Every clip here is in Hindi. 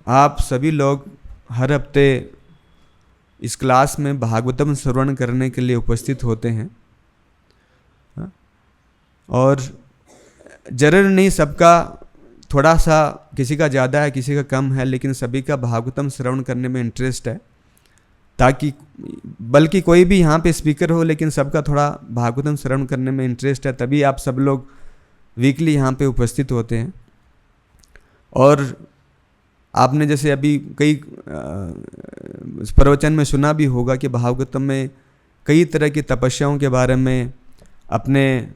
आप सभी लोग हर हफ्ते इस क्लास में भागवतम श्रवण करने के लिए उपस्थित होते हैं और जरूर नहीं सबका थोड़ा सा, किसी का ज़्यादा है किसी का कम है, लेकिन सभी का भागवतम श्रवण करने में इंटरेस्ट है, ताकि बल्कि कोई भी यहाँ पे स्पीकर हो लेकिन सबका थोड़ा भागवतम श्रवण करने में इंटरेस्ट है, तभी आप सब लोग वीकली यहाँ पे उपस्थित होते हैं। और आपने जैसे अभी कई प्रवचन में सुना भी होगा कि भागवतम में कई तरह की तपस्याओं के बारे में, अपने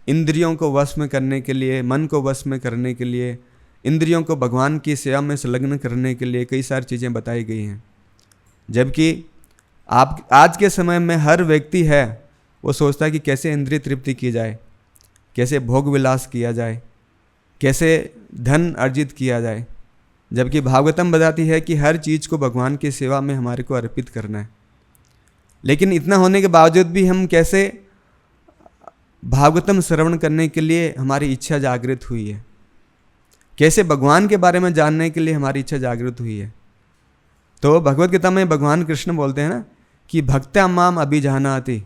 इंद्रियों को वश में करने के लिए, मन को वश में करने के लिए, इंद्रियों को भगवान की सेवा में संलग्न करने के लिए कई सारी चीज़ें बताई गई हैं। जबकि आप आज के समय में हर व्यक्ति है वो सोचता है कि कैसे इंद्रिय तृप्ति की जाए, कैसे भोग विलास किया जाए, कैसे धन अर्जित किया जाए, जबकि भागवतम बताती है कि हर चीज़ को भगवान की सेवा में हमारे को अर्पित करना है। लेकिन इतना होने के बावजूद भी हम कैसे भागवतम श्रवण करने के लिए हमारी इच्छा जागृत हुई है, कैसे भगवान के बारे में जानने के लिए हमारी इच्छा जागृत हुई है। तो भगवत गीता में भगवान कृष्ण बोलते हैं ना कि भक्त्या माम अभिजानाति,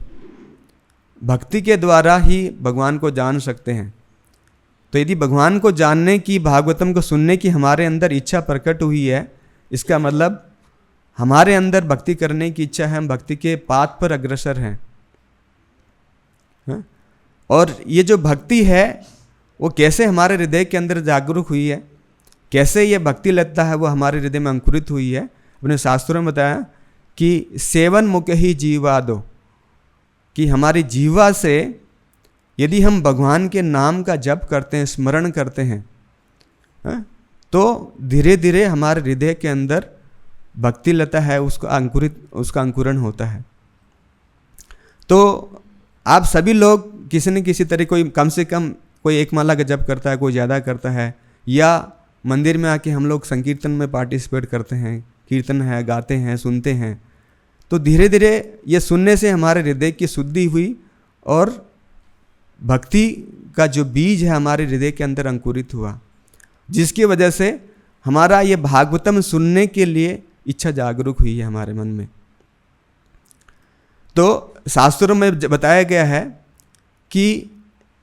भक्ति के द्वारा ही भगवान को जान सकते हैं। तो यदि भगवान को जानने की, भागवतम को सुनने की हमारे अंदर इच्छा प्रकट हुई है, इसका मतलब हमारे अंदर भक्ति करने की इच्छा है, हम भक्ति के पाथ पर अग्रसर हैं। और ये जो भक्ति है वो कैसे हमारे हृदय के अंदर जागरूक हुई है, कैसे ये भक्ति लता है वो हमारे हृदय में अंकुरित हुई है। अपने शास्त्रों में बताया कि सेवन मुख ही जीवा दो, कि हमारी जीवा से यदि हम भगवान के नाम का जप करते हैं, स्मरण करते हैं, तो धीरे धीरे हमारे हृदय के अंदर भक्ति लता है उसका अंकुरण होता है। तो आप सभी लोग किसी न किसी तरह, कोई कम से कम कोई एक माला का जप करता है, कोई ज़्यादा करता है, या मंदिर में आके हम लोग संकीर्तन में पार्टिसिपेट करते हैं, कीर्तन है, गाते हैं, सुनते हैं। तो धीरे धीरे ये सुनने से हमारे हृदय की शुद्धि हुई और भक्ति का जो बीज है हमारे हृदय के अंदर अंकुरित हुआ, जिसकी वजह से हमारा ये भागवतम सुनने के लिए इच्छा जागरूक हुई है हमारे मन में। तो शास्त्रों में बताया गया है कि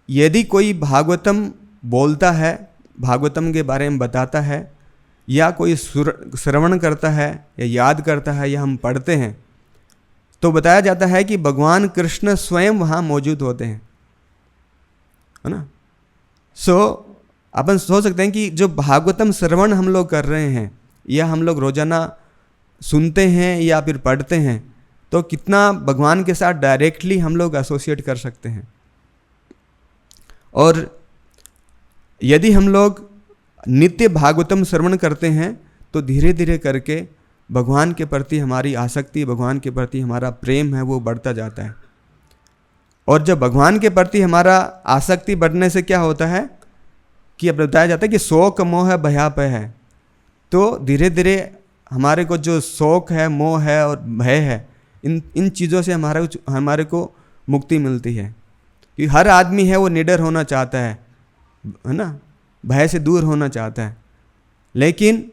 यदि कोई भागवतम बोलता है, भागवतम के बारे में बताता है, या कोई श्रवण करता है या याद करता है या हम पढ़ते हैं, तो बताया जाता है कि भगवान कृष्ण स्वयं वहाँ मौजूद होते हैं, है ना। अपन सोच सकते हैं कि जो भागवतम श्रवण हम लोग कर रहे हैं या हम लोग रोजाना सुनते हैं या फिर पढ़ते हैं, तो कितना भगवान के साथ डायरेक्टली हम लोग एसोसिएट कर सकते हैं। और यदि हम लोग नित्य भागवतम श्रवण करते हैं तो धीरे धीरे करके भगवान के प्रति हमारी आसक्ति, भगवान के प्रति हमारा प्रेम है वो बढ़ता जाता है। और जब भगवान के प्रति हमारा आसक्ति बढ़ने से क्या होता है कि अब बताया जाता है कि शोक मोह भयापय है। तो धीरे धीरे हमारे को जो शोक है, मोह है और भय है, इन चीज़ों से हमारे को मुक्ति मिलती है। कि हर आदमी है वो निडर होना चाहता है ना, भय से दूर होना चाहता है। लेकिन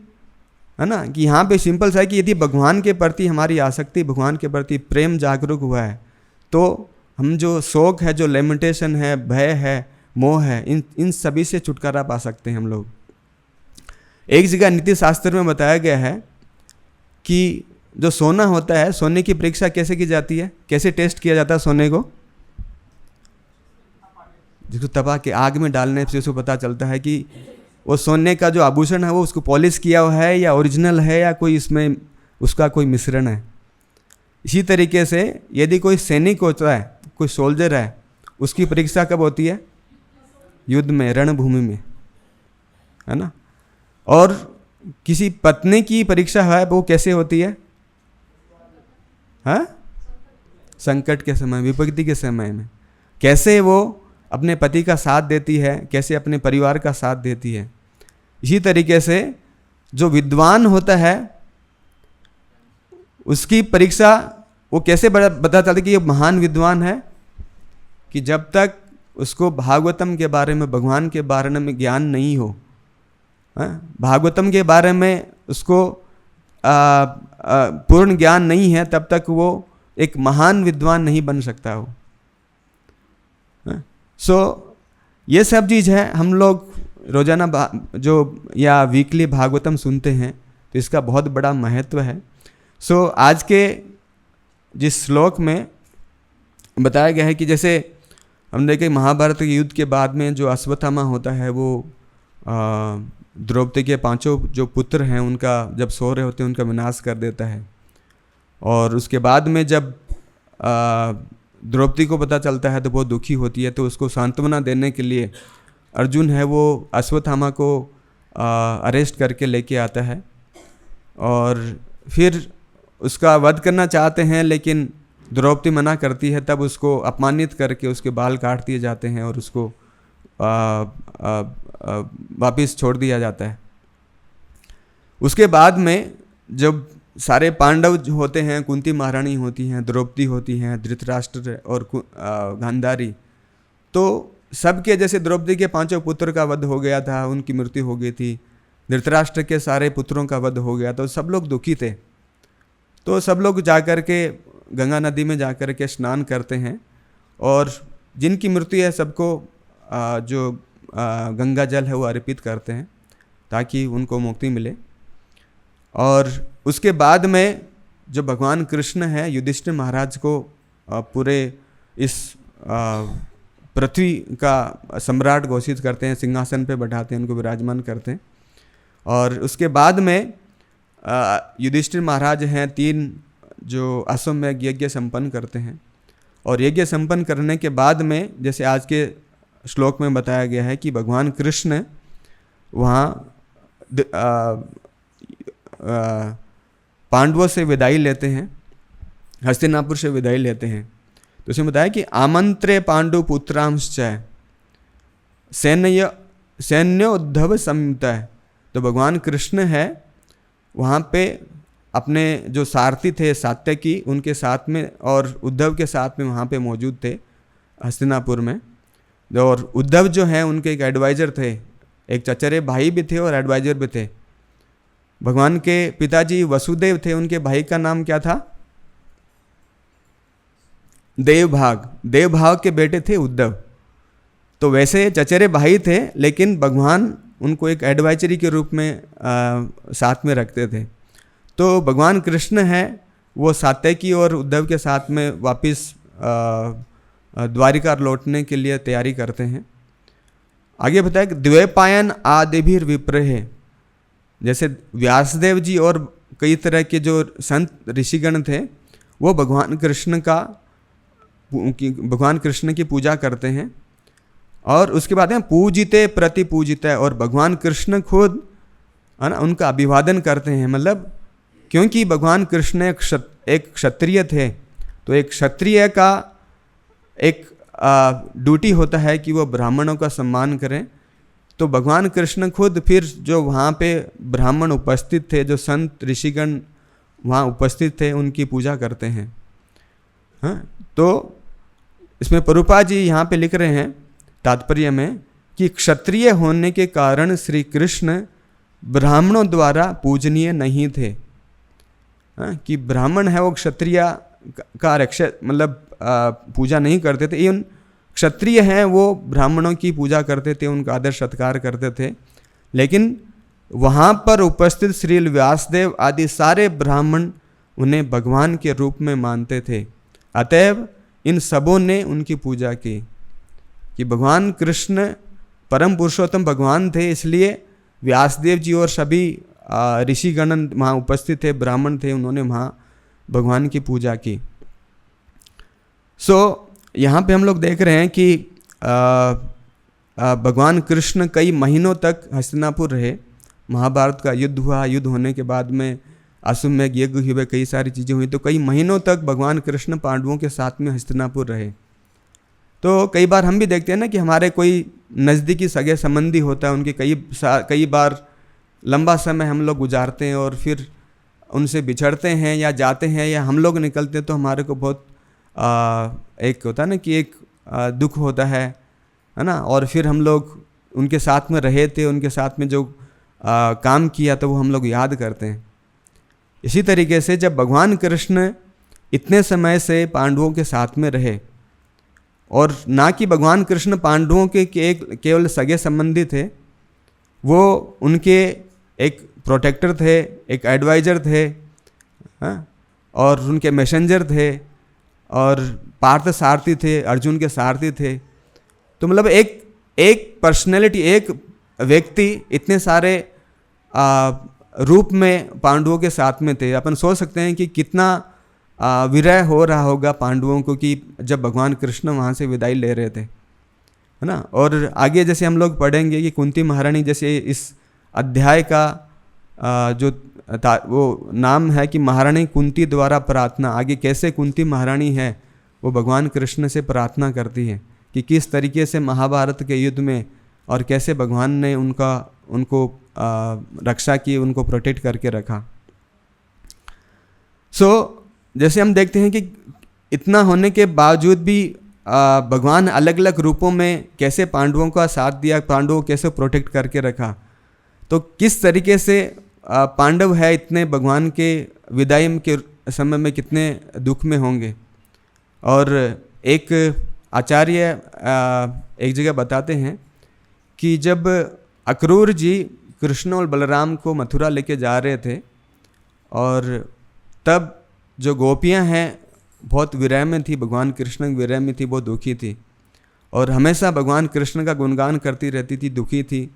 है ना कि यहाँ पे सिंपल सा है कि यदि भगवान के प्रति हमारी आसक्ति, भगवान के प्रति प्रेम जागरूक हुआ है, तो हम जो शोक है, जो लिमिटेशन है, भय है, मोह है, इन सभी से छुटकारा पा सकते हैं हम लोग। एक जगह नीति शास्त्र में बताया गया है कि जो सोना होता है, सोने की परीक्षा कैसे की जाती है, कैसे टेस्ट किया जाता है सोने को, जिसको तपा के आग में डालने से उसको पता चलता है कि वो सोने का जो आभूषण है वो उसको पॉलिश किया हुआ है या ओरिजिनल है या कोई इसमें उसका कोई मिश्रण है। इसी तरीके से यदि कोई सैनिक होता है, कोई सोल्जर है, उसकी परीक्षा कब होती है? युद्ध में, रणभूमि में, है ना। और किसी पत्नी की परीक्षा है वो कैसे होती है? हाँ, संकट के समय, विपत्ति के समय में कैसे वो अपने पति का साथ देती है, कैसे अपने परिवार का साथ देती है। इसी तरीके से जो विद्वान होता है उसकी परीक्षा वो कैसे पता चलता है कि ये महान विद्वान है, कि जब तक उसको भागवतम के बारे में, भगवान के बारे में ज्ञान नहीं हो, भागवतम के बारे में उसको पूर्ण ज्ञान नहीं है, तब तक वो एक महान विद्वान नहीं बन सकता हो। ये सब चीज़ है। हम लोग रोजाना जो या वीकली भागवतम सुनते हैं, तो इसका बहुत बड़ा महत्व है। आज के जिस श्लोक में बताया गया है कि जैसे हम देखें महाभारत के युद्ध के बाद में जो अश्वत्थामा होता है, वो द्रौपदी के 5 जो पुत्र हैं उनका जब सो रहे होते हैं उनका विनाश कर देता है। और उसके बाद में जब द्रौपदी को पता चलता है तो बहुत दुखी होती है, तो उसको सांत्वना देने के लिए अर्जुन है वो अश्वत्थामा को अरेस्ट करके लेके आता है और फिर उसका वध करना चाहते हैं, लेकिन द्रौपदी मना करती है। तब उसको अपमानित करके उसके बाल काट दिए जाते हैं और उसको वापस छोड़ दिया जाता है। उसके बाद में जब सारे पांडव होते हैं, कुंती महारानी होती हैं, द्रौपदी होती हैं, धृतराष्ट्र और गांधारी, तो सबके जैसे द्रौपदी के 5 पुत्र का वध हो गया था, उनकी मृत्यु हो गई थी, धृतराष्ट्र के सारे पुत्रों का वध हो गया, तो सब लोग दुखी थे। तो सब लोग जाकर के गंगा नदी में जाकर के स्नान करते हैं और जिनकी मृत्यु है सबको जो गंगा जल है वो अर्पित करते हैं ताकि उनको मुक्ति मिले। और उसके बाद में जो भगवान कृष्ण है युधिष्ठिर महाराज को पूरे इस पृथ्वी का सम्राट घोषित करते हैं, सिंहासन पे बैठाते हैं, उनको विराजमान करते हैं। और उसके बाद में युधिष्ठिर महाराज हैं 3 जो अश्वमेध यज्ञ संपन्न करते हैं। और यज्ञ संपन्न करने के बाद में जैसे आज के श्लोक में बताया गया है कि भगवान कृष्ण वहाँ पांडवों से विदाई लेते हैं, हस्तिनापुर से विदाई लेते हैं। तो उसमें बताया कि आमंत्रे पांडु पुत्रांश्च सैन्योद्धव संयुक्त है। तो भगवान कृष्ण है वहाँ पे अपने जो सारथी थे सात्यकी उनके साथ में और उद्धव के साथ में वहाँ पे मौजूद थे हस्तिनापुर में। और उद्धव जो हैं उनके एक एडवाइज़र थे, एक चचेरे भाई भी थे और एडवाइज़र भी थे। भगवान के पिताजी वसुदेव थे, उनके भाई का नाम क्या था? देवभाग। देवभाग के बेटे थे उद्धव। तो वैसे चचेरे भाई थे, लेकिन भगवान उनको एक एडवाइजरी के रूप में साथ में रखते थे। तो भगवान कृष्ण है वो सात्यकी और उद्धव के साथ में वापस द्वारिका लौटने के लिए तैयारी करते हैं। आगे बताया कि द्वैपायन आदिभिर विप्रहे, जैसे व्यासदेव जी और कई तरह के जो संत ऋषिगण थे वो भगवान कृष्ण की पूजा करते हैं। और उसके बाद है पूजिते प्रति पूजिते, और भगवान कृष्ण खुद है ना उनका अभिवादन करते हैं। मतलब क्योंकि भगवान कृष्ण एक क्षत्रिय थे, तो एक क्षत्रिय का एक ड्यूटी होता है कि वो ब्राह्मणों का सम्मान करें। तो भगवान कृष्ण खुद फिर जो वहाँ पे ब्राह्मण उपस्थित थे, जो संत ऋषिगण वहाँ उपस्थित थे, उनकी पूजा करते हैं। हाँ, तो इसमें प्रभुपाद जी यहाँ पे लिख रहे हैं तात्पर्य में कि क्षत्रिय होने के कारण श्री कृष्ण ब्राह्मणों द्वारा पूजनीय नहीं थे। कि ब्राह्मण है वो क्षत्रिय का मतलब पूजा नहीं करते थे। इवन क्षत्रिय हैं वो ब्राह्मणों की पूजा करते थे, उनका आदर सत्कार करते थे। लेकिन वहाँ पर उपस्थित श्री व्यासदेव आदि सारे ब्राह्मण उन्हें भगवान के रूप में मानते थे। अतएव इन सबों ने उनकी पूजा की। कि भगवान कृष्ण परम पुरुषोत्तम भगवान थे, इसलिए व्यासदेव जी और सभी ऋषिगण वहाँ उपस्थित थे, ब्राह्मण थे, उन्होंने वहाँ भगवान की पूजा की। यहाँ पे हम लोग देख रहे हैं कि भगवान कृष्ण कई महीनों तक हस्तिनापुर रहे। महाभारत का युद्ध हुआ, युद्ध होने के बाद में अश्वमेध यज्ञ हुए, कई सारी चीज़ें हुई, तो कई महीनों तक भगवान कृष्ण पांडवों के साथ में हस्तिनापुर रहे। तो कई बार हम भी देखते हैं ना कि हमारे कोई नज़दीकी सगे संबंधी होता है, उनके कई बार लंबा समय हम लोग गुजारते हैं और फिर उनसे बिछड़ते हैं या जाते हैं या हम लोग निकलते हैं, तो हमारे को बहुत एक होता है ना कि एक दुख होता है ना। और फिर हम लोग उनके साथ में रहे थे, उनके साथ में जो काम किया तो वो हम लोग याद करते हैं। इसी तरीके से जब भगवान कृष्ण इतने समय से पांडवों के साथ में रहे, और ना कि भगवान कृष्ण पांडवों के केवल सगे संबंधी थे, वो उनके एक प्रोटेक्टर थे, एक एडवाइज़र थे, हाँ, और उनके मैसेंजर थे, और पार्थ सारथी थे, अर्जुन के सारथी थे। तो मतलब एक पर्सनैलिटी, एक व्यक्ति इतने सारे रूप में पांडवों के साथ में थे। अपन सोच सकते हैं कि कितना विरह हो रहा होगा पांडवों को कि जब भगवान कृष्ण वहाँ से विदाई ले रहे थे, है ना। और आगे जैसे हम लोग पढ़ेंगे कि कुंती महारानी, जैसे इस अध्याय का वो नाम है कि महारानी कुंती द्वारा प्रार्थना। आगे कैसे कुंती महारानी है वो भगवान कृष्ण से प्रार्थना करती है कि किस तरीके से महाभारत के युद्ध में और कैसे भगवान ने उनको रक्षा की, उनको प्रोटेक्ट करके रखा। जैसे हम देखते हैं कि इतना होने के बावजूद भी भगवान अलग अलग रूपों में कैसे पांडवों का साथ दिया, पांडवों को कैसे प्रोटेक्ट करके रखा। तो किस तरीके से पांडव है इतने भगवान के विदाई के समय में कितने दुख में होंगे। और एक आचार्य एक जगह बताते हैं कि जब अक्रूर जी कृष्ण और बलराम को मथुरा लेके जा रहे थे, और तब जो गोपियां हैं बहुत विरह में थी, भगवान कृष्ण विरह में थी, बहुत दुखी थी, और हमेशा भगवान कृष्ण का गुणगान करती रहती थी, दुखी थी।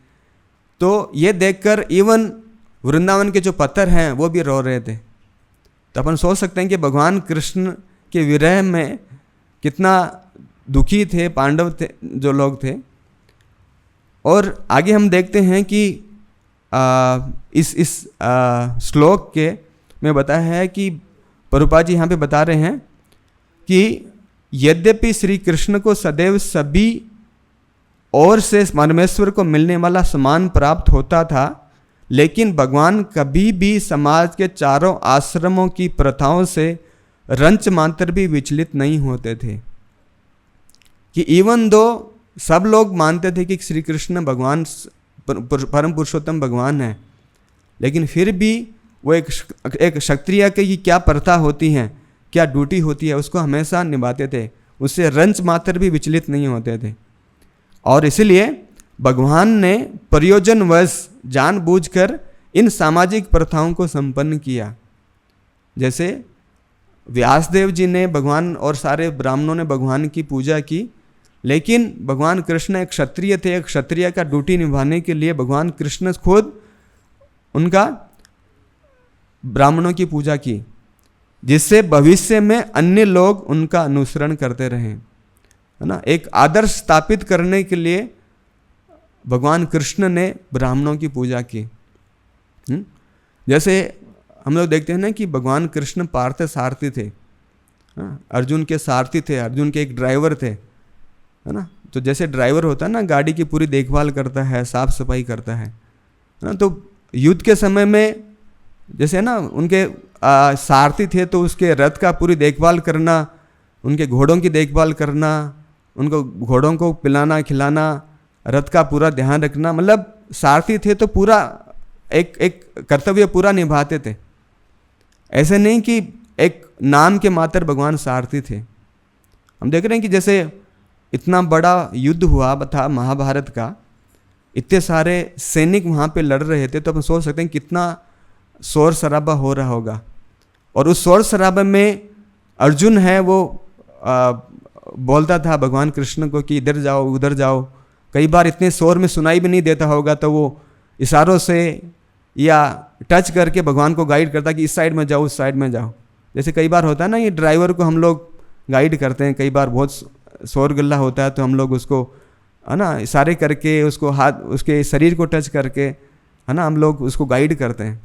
तो ये देखकर इवन वृंदावन के जो पत्थर हैं वो भी रो रहे थे। तो अपन सोच सकते हैं कि भगवान कृष्ण के विरह में कितना दुखी थे पांडव थे, जो लोग थे। और आगे हम देखते हैं कि इस श्लोक के में बताया है कि प्रभुपाद जी यहाँ पे बता रहे हैं कि यद्यपि श्री कृष्ण को सदैव सभी ओर से परमेश्वर को मिलने वाला सम्मान प्राप्त होता था, लेकिन भगवान कभी भी समाज के चारों आश्रमों की प्रथाओं से रंच मात्र भी विचलित नहीं होते थे। कि इवन दो सब लोग मानते थे कि श्री कृष्ण भगवान परम पुरुषोत्तम भगवान है, लेकिन फिर भी वो एक क्षत्रिय की क्या प्रथा होती है, क्या ड्यूटी होती है, उसको हमेशा निभाते थे, उससे रंच मात्र भी विचलित नहीं होते थे। और इसलिए भगवान ने प्रयोजनवश जानबूझकर इन सामाजिक प्रथाओं को संपन्न किया। जैसे व्यासदेव जी ने भगवान और सारे ब्राह्मणों ने भगवान की पूजा की, लेकिन भगवान कृष्ण एक क्षत्रिय थे, एक क्षत्रिय का ड्यूटी निभाने के लिए भगवान कृष्ण खुद उनका ब्राह्मणों की पूजा की, जिससे भविष्य में अन्य लोग उनका अनुसरण करते रहे, है ना। एक आदर्श स्थापित करने के लिए भगवान कृष्ण ने ब्राह्मणों की पूजा की। जैसे हम लोग देखते हैं ना कि भगवान कृष्ण पार्थ सारथी थे, अर्जुन के सारथी थे, अर्जुन के एक ड्राइवर थे, है ना। तो जैसे ड्राइवर होता है ना, गाड़ी की पूरी देखभाल करता है, साफ सफाई करता है ना। तो युद्ध के समय में जैसे ना उनके सारथी थे, तो उसके रथ का पूरी देखभाल करना, उनके घोड़ों की देखभाल करना, उनको घोड़ों को पिलाना खिलाना, रथ का पूरा ध्यान रखना, मतलब सारथी थे तो पूरा एक कर्तव्य पूरा निभाते थे। ऐसे नहीं कि एक नाम के मात्र भगवान सारथी थे। हम देख रहे हैं कि जैसे इतना बड़ा युद्ध हुआ था महाभारत का, इतने सारे सैनिक वहाँ पे लड़ रहे थे, तो अपन सोच सकते हैं कितना शोर शराबा हो रहा होगा। और उस शोर शराबे में अर्जुन है वो बोलता था भगवान कृष्ण को कि इधर जाओ उधर जाओ। कई बार इतने शोर में सुनाई भी नहीं देता होगा, तो वो इशारों से या टच करके भगवान को गाइड करता कि इस साइड में जाओ, उस साइड में जाओ। जैसे कई बार होता है ना, ये ड्राइवर को हम लोग गाइड करते हैं, कई बार बहुत शोर गल्ला होता है तो हम लोग उसको, है ना, इशारे करके उसको हाथ, उसके शरीर को टच करके, है ना, हम लोग उसको गाइड करते हैं।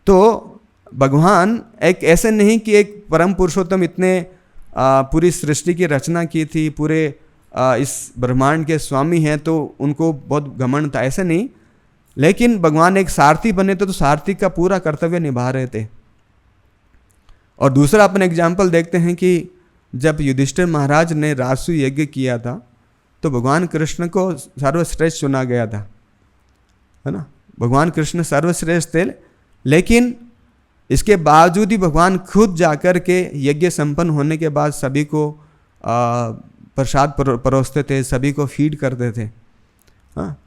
तो भगवान एक ऐसे नहीं कि एक परम पुरुषोत्तम इतने पूरी सृष्टि की रचना की थी, पूरे इस ब्रह्मांड के स्वामी हैं तो उनको बहुत घमंड था, ऐसे नहीं। लेकिन भगवान एक सारथी बने थे तो सारथी का पूरा कर्तव्य निभा रहे थे। और दूसरा अपन एग्जाम्पल देखते हैं कि जब युधिष्ठिर महाराज ने राजसूय यज्ञ किया था तो भगवान कृष्ण को सर्वश्रेष्ठ चुना गया था, है ना। भगवान कृष्ण सर्वश्रेष्ठ थे, लेकिन इसके बावजूद ही भगवान खुद जाकर के यज्ञ संपन्न होने के बाद सभी को प्रसाद परोसते थे, सभी को फीड करते थे। हाँ,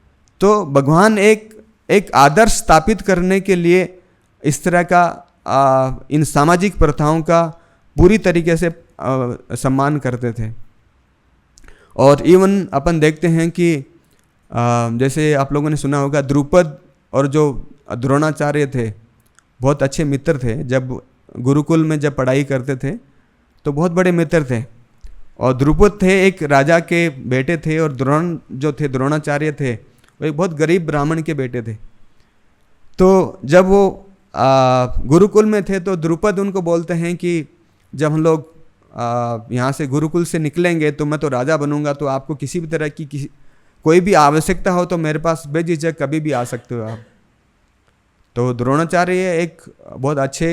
तो भगवान एक आदर्श स्थापित करने के लिए इस तरह का इन सामाजिक प्रथाओं का पूरी तरीके से सम्मान करते थे। और इवन अपन देखते हैं कि जैसे आप लोगों ने सुना होगा, द्रुपद और जो द्रोणाचार्य थे बहुत अच्छे मित्र थे। जब गुरुकुल में जब पढ़ाई करते थे तो बहुत बड़े मित्र थे। और द्रुपद थे एक राजा के बेटे थे, और द्रोण जो थे द्रोणाचार्य थे वो एक बहुत गरीब ब्राह्मण के बेटे थे। तो जब वो गुरुकुल में थे तो द्रुपद उनको बोलते हैं कि जब हम लोग यहाँ से गुरुकुल से निकलेंगे तो मैं तो राजा बनूंगा, तो आपको किसी भी तरह की कोई भी आवश्यकता हो तो मेरे पास बेझिझक कभी भी आ सकते हो आप। तो द्रोणाचार्य एक बहुत अच्छे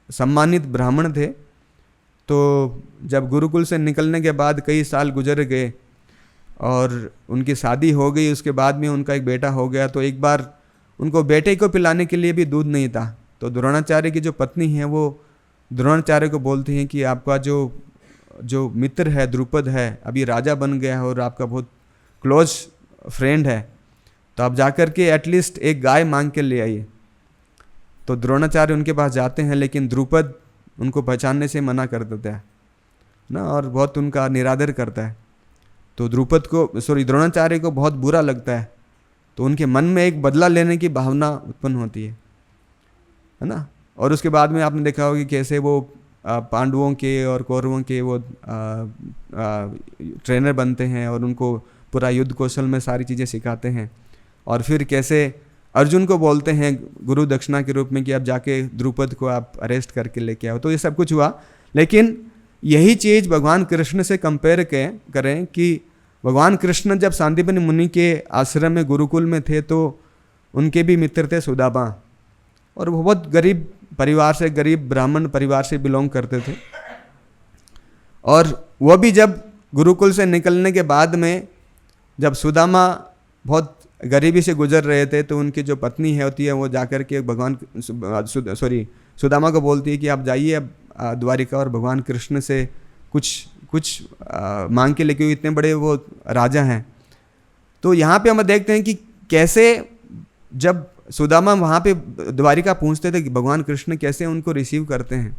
सम्मानित ब्राह्मण थे। तो जब गुरुकुल से निकलने के बाद कई साल गुजर गए और उनकी शादी हो गई, उसके बाद में उनका एक बेटा हो गया। तो एक बार उनको बेटे को पिलाने के लिए भी दूध नहीं था, तो द्रोणाचार्य की जो पत्नी है वो द्रोणाचार्य को बोलती हैं कि आपका जो मित्र है द्रुपद है अभी राजा बन गया है और आपका बहुत क्लोज फ्रेंड है, तो आप जाकर के एटलीस्ट एक गाय मांग के ले आइए। तो द्रोणाचार्य उनके पास जाते हैं, लेकिन द्रुपद उनको पहचानने से मना कर देता है ना, और बहुत उनका निरादर करता है। तो द्रोणाचार्य को बहुत बुरा लगता है। तो उनके मन में एक बदला लेने की भावना उत्पन्न होती है ना। और उसके बाद में आपने देखा होगा कि कैसे वो पांडवों के और कौरवों के वो ट्रेनर बनते हैं और उनको पूरा युद्ध कौशल में सारी चीज़ें सिखाते हैं। और फिर कैसे अर्जुन को बोलते हैं गुरु दक्षिणा के रूप में कि आप जाके द्रुपद को आप अरेस्ट करके लेके आओ। तो ये सब कुछ हुआ, लेकिन यही चीज़ भगवान कृष्ण से कंपेयर करें कि भगवान कृष्ण जब सांदीपनि मुनि के आश्रम में गुरुकुल में थे तो उनके भी मित्र थे सुदामा, और वो बहुत गरीब परिवार से, गरीब ब्राह्मण परिवार से बिलोंग करते थे। और वो भी जब गुरुकुल से निकलने के बाद में जब सुदामा बहुत गरीबी से गुजर रहे थे तो उनकी जो पत्नी है होती है वो जाकर के सुदामा को बोलती है कि आप जाइए अब द्वारिका और भगवान कृष्ण से कुछ मांग के लेके, इतने बड़े वो राजा हैं। तो यहाँ पे हम देखते हैं कि कैसे जब सुदामा वहाँ पे द्वारिका पहुँचते थे कि भगवान कृष्ण कैसे उनको रिसीव करते हैं,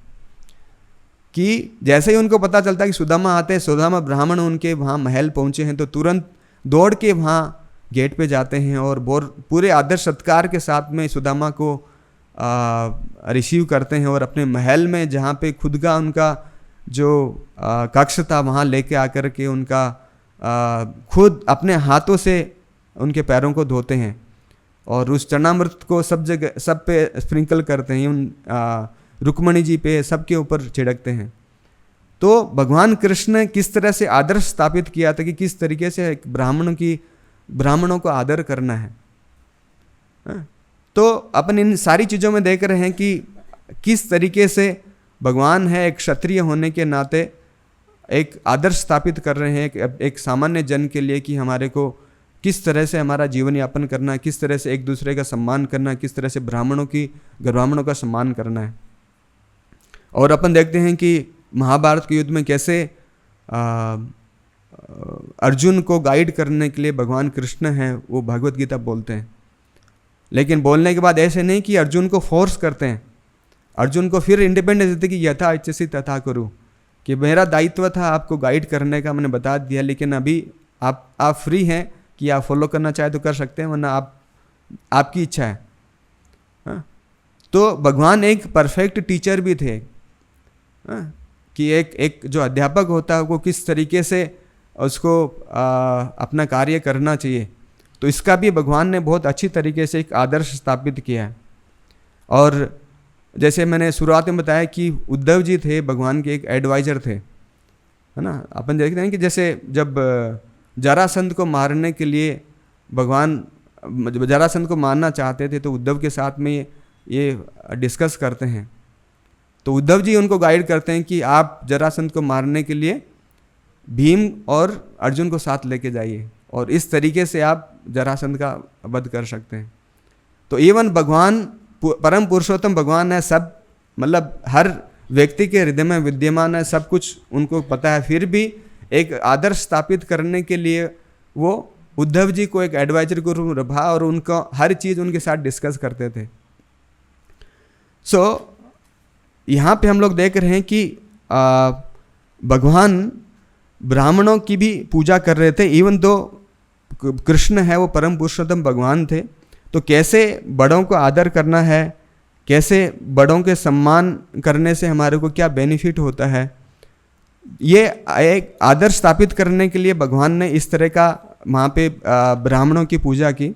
कि जैसे ही उनको पता चलता है कि सुदामा आते हैं, सुदामा ब्राह्मण उनके वहाँ महल पहुँचे हैं, तो तुरंत दौड़ के वहाँ गेट पे जाते हैं और पूरे आदर सत्कार के साथ में सुदामा को रिसीव करते हैं और अपने महल में जहाँ पे खुद का उनका जो कक्ष था वहाँ लेके आकर के उनका खुद अपने हाथों से उनके पैरों को धोते हैं और उस चरणामृत को सब जगह सब पे स्प्रिंकल करते हैं, उन रुक्मणी जी पे सबके ऊपर छिड़कते हैं। तो भगवान कृष्ण ने किस तरह से आदर्श स्थापित किया था कि किस तरीके से एक ब्राह्मणों को आदर करना है। तो अपन इन सारी चीज़ों में देख रहे हैं कि किस तरीके से भगवान है एक क्षत्रिय होने के नाते एक आदर्श स्थापित कर रहे हैं एक सामान्य जन के लिए कि हमारे को किस तरह से हमारा जीवन यापन करना है, किस तरह से एक दूसरे का सम्मान करना है, किस तरह से ब्राह्मणों का सम्मान करना है। और अपन देखते हैं कि महाभारत के युद्ध में कैसे अर्जुन को गाइड करने के लिए भगवान कृष्ण हैं वो भगवत गीता बोलते हैं, लेकिन बोलने के बाद ऐसे नहीं कि अर्जुन को फोर्स करते हैं, अर्जुन को फिर इंडिपेंडेंस देते कि यथा इच्छसि तथा करो, कि मेरा दायित्व था आपको गाइड करने का, मैंने बता दिया, लेकिन अभी आप फ्री हैं कि आप फॉलो करना चाहे तो कर सकते हैं, वरना आपकी इच्छा है। हाँ? तो भगवान एक परफेक्ट टीचर भी थे। हाँ? कि एक जो अध्यापक होता है वो किस तरीके से उसको अपना कार्य करना चाहिए, तो इसका भी भगवान ने बहुत अच्छी तरीके से एक आदर्श स्थापित किया है। और जैसे मैंने शुरुआत में बताया कि उद्धव जी थे भगवान के एक एडवाइजर थे, है ना। अपन देखते हैं कि जैसे जब जरासंध को मारने के लिए भगवान जरासंध को मारना चाहते थे तो उद्धव के साथ में ये डिस्कस करते हैं, तो उद्धव जी उनको गाइड करते हैं कि आप जरासंध को मारने के लिए भीम और अर्जुन को साथ लेके जाइए और इस तरीके से आप जरासंध का वध कर सकते हैं। तो इवन भगवान परम पुरुषोत्तम भगवान है, सब मतलब हर व्यक्ति के हृदय में विद्यमान है, सब कुछ उनको पता है। फिर भी एक आदर्श स्थापित करने के लिए वो उद्धव जी को एक एडवाइजर के रूप में रखा और उनका हर चीज़ उनके साथ डिस्कस करते थे। यहाँ पे हम लोग देख रहे हैं कि भगवान ब्राह्मणों की भी पूजा कर रहे थे। इवन दो कृष्ण है वो परम पुरुषोत्तम भगवान थे, तो कैसे बड़ों को आदर करना है, कैसे बड़ों के सम्मान करने से हमारे को क्या बेनिफिट होता है, ये एक आदर स्थापित करने के लिए भगवान ने इस तरह का वहाँ पे ब्राह्मणों की पूजा की।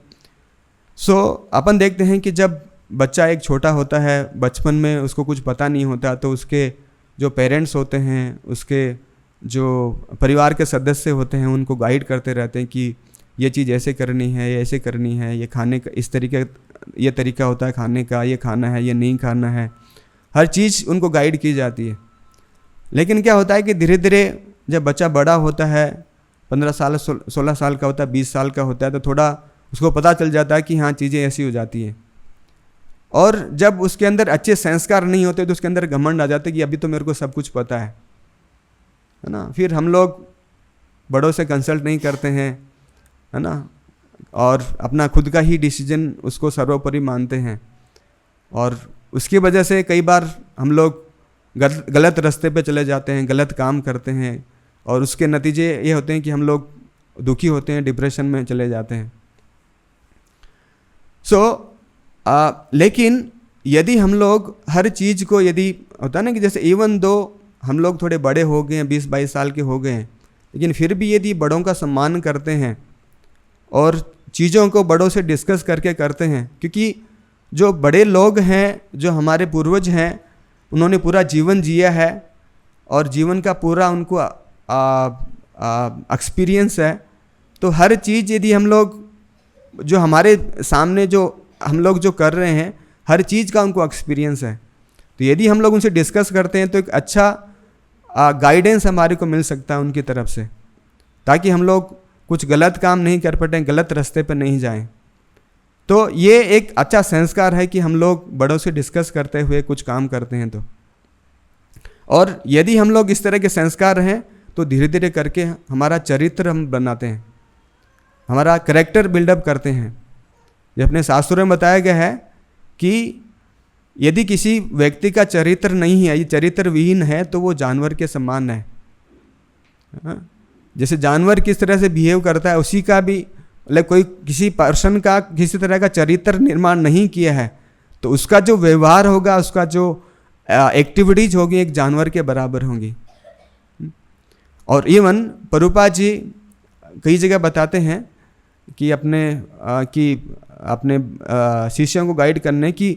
अपन देखते हैं कि जब बच्चा एक छोटा होता है, बचपन में उसको कुछ पता नहीं होता, तो उसके जो पेरेंट्स होते हैं, उसके जो परिवार के सदस्य होते हैं, उनको गाइड करते रहते हैं कि ये चीज़ ऐसे करनी है, ये ऐसे करनी है, ये खाने का इस तरीके, ये तरीका होता है खाने का, ये खाना है, ये नहीं खाना है, हर चीज़ उनको गाइड की जाती है। लेकिन क्या होता है कि धीरे धीरे जब बच्चा बड़ा होता है, 15 साल 16 साल का होता है, 20 साल का होता है, तो थोड़ा उसको पता चल जाता है कि हाँ चीज़ें ऐसी हो जाती हैं। और जब उसके अंदर अच्छे संस्कार नहीं होते तो उसके अंदर घमंड आ जाते कि अभी तो मेरे को सब कुछ पता है ना। फिर हम लोग बड़ों से कंसल्ट नहीं करते हैं, है ना, और अपना खुद का ही डिसीजन उसको सर्वोपरि मानते हैं, और उसकी वजह से कई बार हम लोग गलत रास्ते पे चले जाते हैं, गलत काम करते हैं, और उसके नतीजे ये होते हैं कि हम लोग दुखी होते हैं, डिप्रेशन में चले जाते हैं। लेकिन यदि हम लोग हर चीज़ को, यदि होता है ना कि जैसे इवन दो हम लोग थोड़े बड़े हो गए हैं, 20-22 साल के हो गए हैं, लेकिन फिर भी यदि बड़ों का सम्मान करते हैं और चीज़ों को बड़ों से डिस्कस करके करते हैं, क्योंकि जो बड़े लोग हैं, जो हमारे पूर्वज हैं, उन्होंने पूरा जीवन जिया है और जीवन का पूरा उनको एक्सपीरियंस है। तो हर चीज़ यदि हम लोग जो हमारे सामने जो हम लोग जो कर रहे हैं, हर चीज़ का उनको एक्सपीरियंस है, तो यदि हम लोग उनसे डिस्कस करते हैं तो एक अच्छा गाइडेंस हमारे को मिल सकता है उनकी तरफ से, ताकि हम लोग कुछ गलत काम नहीं कर पड़े, गलत रास्ते पर नहीं जाएं। तो ये एक अच्छा संस्कार है कि हम लोग बड़ों से डिस्कस करते हुए कुछ काम करते हैं। तो और यदि हम लोग इस तरह के संस्कार हैं तो धीरे धीरे करके हमारा चरित्र हम बनाते हैं, हमारा कैरेक्टर बिल्डअप करते हैं। ये अपने शास्त्रों में बताया गया है कि यदि किसी व्यक्ति का चरित्र नहीं है, ये चरित्र विहीन है, तो वो जानवर के समान है। जैसे जानवर किस तरह से बिहेव करता है, उसी का भी कोई किसी पर्सन का किसी तरह का चरित्र निर्माण नहीं किया है, तो उसका जो व्यवहार होगा, उसका जो एक्टिविटीज होगी, एक जानवर के बराबर होंगी। और इवन प्रभुपाद जी कई जगह बताते हैं कि अपने शिष्यों को गाइड करने की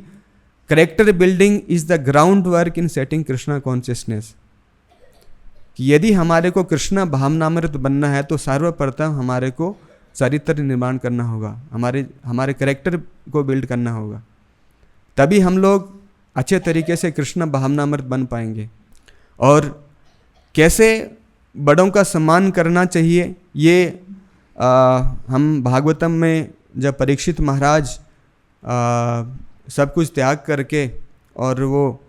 character building is the ground work in setting Krishna consciousness, कि यदि हमारे को कृष्णा भावनामृत बनना है तो सर्वप्रथम हमारे को चरित्र निर्माण करना होगा, हमारे कैरेक्टर को बिल्ड करना होगा, तभी हम लोग अच्छे तरीके से कृष्ण भावनामृत बन पाएंगे। और कैसे बड़ों का सम्मान करना चाहिए, ये हम भागवतम में जब परीक्षित महाराज सब कुछ त्याग करके और वो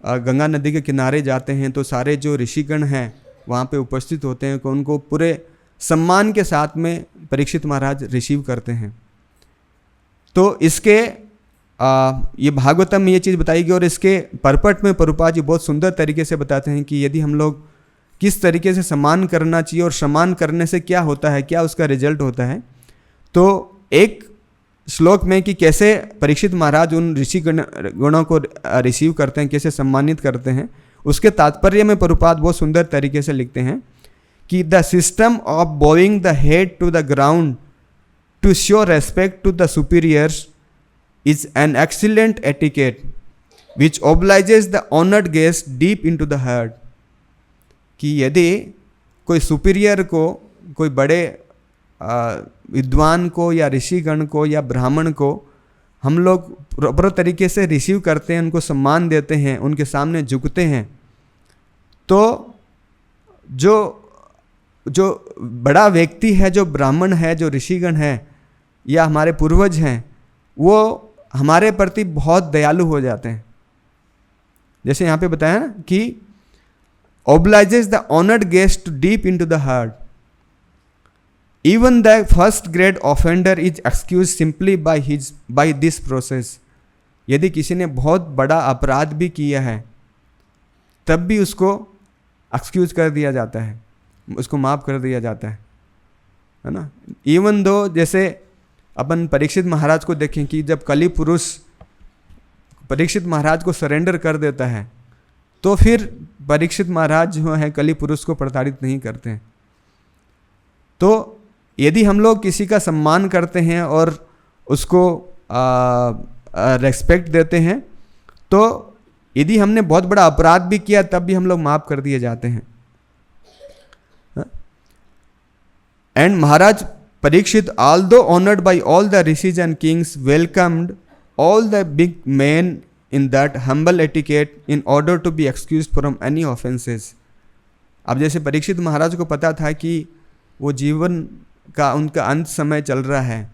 गंगा नदी के किनारे जाते हैं, तो सारे जो ऋषिगण हैं वहाँ पे उपस्थित होते हैं, तो उनको पूरे सम्मान के साथ में परीक्षित महाराज रिसीव करते हैं। तो इसके ये भागवतम में ये चीज़ बताई गई, और इसके परपट में प्रभुपाद जी बहुत सुंदर तरीके से बताते हैं कि यदि हम लोग किस तरीके से सम्मान करना चाहिए और सम्मान करने से क्या होता है, क्या उसका रिजल्ट होता है। तो एक श्लोक में कि कैसे परीक्षित महाराज उन ऋषि गणों को रिसीव करते हैं, कैसे सम्मानित करते हैं, उसके तात्पर्य में प्रभुपाद बहुत सुंदर तरीके से लिखते हैं कि the system of bowing the head to the ground to show respect to the superiors is an excellent etiquette which obliges the honored guest deep into the heart। कि यदि कोई सुपीरियर को, कोई बड़े विद्वान को या ऋषिगण को या ब्राह्मण को हम लोग प्रॉपर तरीके से रिसीव करते हैं, उनको सम्मान देते हैं, उनके सामने झुकते हैं, तो जो बड़ा व्यक्ति है, जो ब्राह्मण है, जो ऋषिगण है या हमारे पूर्वज हैं, वो हमारे प्रति बहुत दयालु हो जाते हैं। जैसे यहाँ पे बताया ना कि obliges the honored guest deep into the heart. Even the first grade offender is excused simply by this process. यदि किसी ने बहुत बड़ा अपराध भी किया है तब भी उसको एक्सक्यूज कर दिया जाता है, उसको माफ़ कर दिया जाता है ना। इवन दो जैसे अपन परीक्षित महाराज को देखें कि जब कली पुरुष परीक्षित महाराज को सरेंडर कर देता है तो फिर परीक्षित महाराज जो है कली पुरुष को प्रताड़ित नहीं करते हैं। तो यदि हम लोग किसी का सम्मान करते हैं और उसको रेस्पेक्ट देते हैं, तो यदि हमने बहुत बड़ा अपराध भी किया तब भी हम लोग माफ़ कर दिए जाते हैं। And Maharaj Parikshit although honoured bye all the rishis and Kings welcomed all the big men in that humble etiquette in order to be excused from any offenses. अब जैसे परीक्षित महाराज को पता था कि वो जीवन का उनका अंत समय चल रहा है,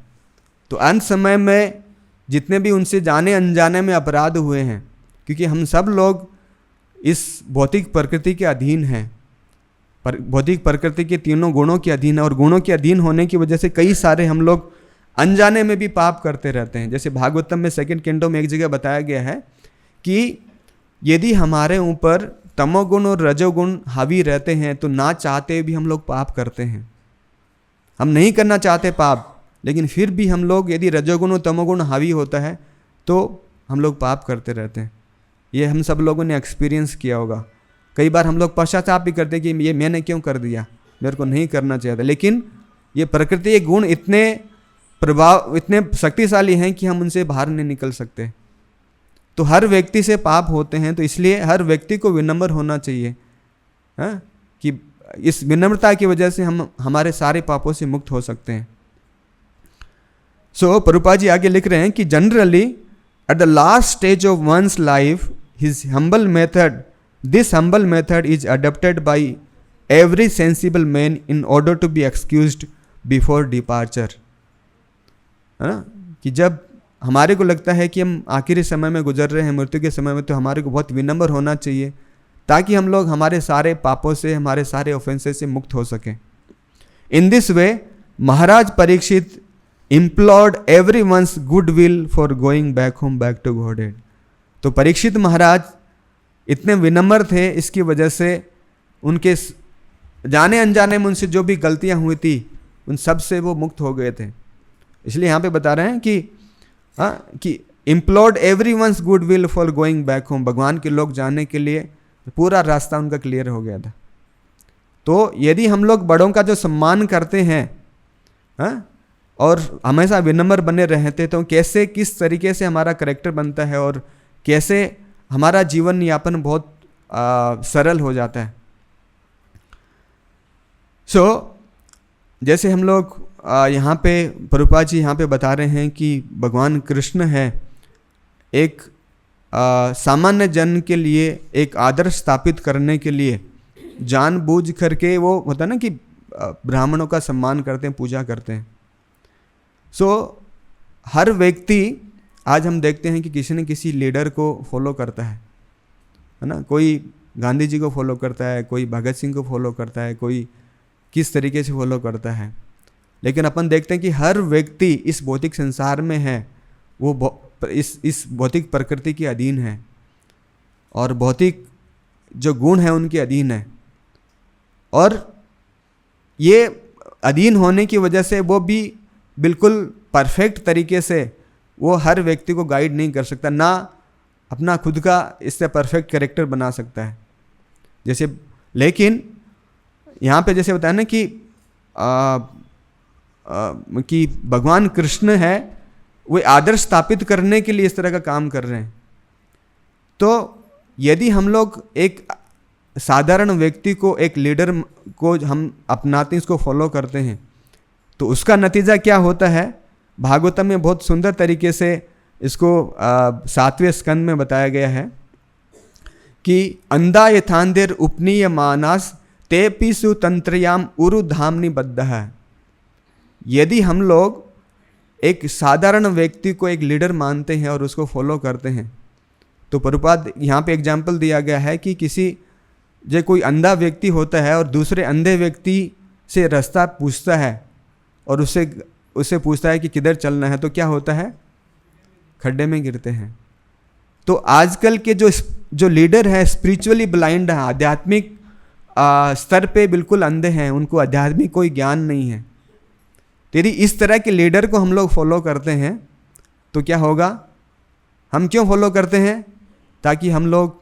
तो अंत समय में जितने भी उनसे जाने अनजाने में अपराध हुए हैं, क्योंकि हम सब लोग इस भौतिक प्रकृति के अधीन हैं, भौतिक प्रकृति के तीनों गुणों के अधीन है, और गुणों के अधीन होने की वजह से कई सारे हम लोग अनजाने में भी पाप करते रहते हैं। जैसे भागवतम में 2nd कैंटो में एक जगह बताया गया है कि यदि हमारे ऊपर तमोगुण और रजोगुण हावी रहते हैं तो ना चाहते भी हम लोग पाप करते हैं। हम नहीं करना चाहते पाप, लेकिन फिर भी हम लोग यदि रजोगुण और तमोगुण हावी होता है तो हम लोग पाप करते रहते हैं। ये हम सब लोगों ने एक्सपीरियंस किया होगा। कई बार हम लोग पश्चाताप भी करते हैं कि ये मैंने क्यों कर दिया, मेरे को नहीं करना चाहिए था। लेकिन ये प्रकृति के गुण इतने शक्तिशाली हैं कि हम उनसे बाहर नहीं निकल सकते। तो हर व्यक्ति से पाप होते हैं, तो इसलिए हर व्यक्ति को विनम्र होना चाहिए, हाँ, कि इस विनम्रता की वजह से हम हमारे सारे पापों से मुक्त हो सकते हैं। सो प्रभुपाद जी आगे लिख रहे हैं कि generally at the last stage of one's life this humble method is adopted by every sensible man in order to be excused before departure. है ना, कि जब हमारे को लगता है कि हम आखिरी समय में गुजर रहे हैं, मृत्यु के समय में, तो हमारे को बहुत विनम्र होना चाहिए ताकि हम लोग हमारे सारे पापों से, हमारे सारे ऑफेंसेस से मुक्त हो सकें। In this way Maharaj Parikshit implored everyone's good will for going back home back to Godhead. तो परीक्षित महाराज इतने विनम्र थे, इसकी वजह से उनके जाने अनजाने में उनसे जो भी गलतियां हुई थी उन सब से वो मुक्त हो गए थे। इसलिए यहाँ पे बता रहे हैं कि implored everyone's good will for going back home. भगवान के लोग जाने के लिए पूरा रास्ता उनका क्लियर हो गया था। तो यदि हम लोग बड़ों का जो सम्मान करते हैं, हाँ, और हमेशा विनम्र बने रहते, तो कैसे किस तरीके से हमारा करेक्टर बनता है और कैसे हमारा जीवन यापन बहुत सरल हो जाता है। जैसे हम लोग यहाँ पे प्रभुपाद जी यहाँ पे बता रहे हैं कि भगवान कृष्ण है एक सामान्य जन के लिए एक आदर्श स्थापित करने के लिए जानबूझ करके, वो होता है ना कि ब्राह्मणों का सम्मान करते हैं, पूजा करते हैं। हर व्यक्ति, आज हम देखते हैं कि किसी न किसी लीडर को फॉलो करता है ना। कोई गांधी जी को फॉलो करता है, कोई भगत सिंह को फॉलो करता है, कोई किस तरीके से फॉलो करता है। लेकिन अपन देखते हैं कि हर व्यक्ति इस भौतिक संसार में है, वो इस भौतिक प्रकृति के अधीन है और भौतिक जो गुण है उनके अधीन है। और ये अधीन होने की वजह से वो भी बिल्कुल परफेक्ट तरीके से वो हर व्यक्ति को गाइड नहीं कर सकता, ना अपना खुद का इससे परफेक्ट कैरेक्टर बना सकता है। जैसे लेकिन यहाँ पे जैसे बताया ना कि भगवान कृष्ण है, वे आदर्श स्थापित करने के लिए इस तरह का काम कर रहे हैं। तो यदि हम लोग एक साधारण व्यक्ति को, एक लीडर को हम अपनाते हैं, इसको फॉलो करते हैं, तो उसका नतीजा क्या होता है, भागवतम में बहुत सुंदर तरीके से इसको 7वें स्कंद में बताया गया है कि अंधा यथांधेर उपनीय मानस ते पिसु तंत्रयाम उरु धामनी बद्ध है। यदि हम लोग एक साधारण व्यक्ति को एक लीडर मानते हैं और उसको फॉलो करते हैं। तो प्रभुपाद यहाँ पे एग्जाम्पल दिया गया है कि जो कोई अंधा व्यक्ति होता है और दूसरे अंधे व्यक्ति से रास्ता पूछता है और उससे पूछता है कि किधर चलना है, तो क्या होता है? खड्डे में गिरते हैं। तो आजकल के जो लीडर है स्पिरिचुअली ब्लाइंड है, आध्यात्मिक स्तर पे बिल्कुल अंधे हैं, उनको आध्यात्मिक कोई ज्ञान नहीं है। यदि इस तरह के लीडर को हम लोग फॉलो करते हैं तो क्या होगा? हम क्यों फॉलो करते हैं? ताकि हम लोग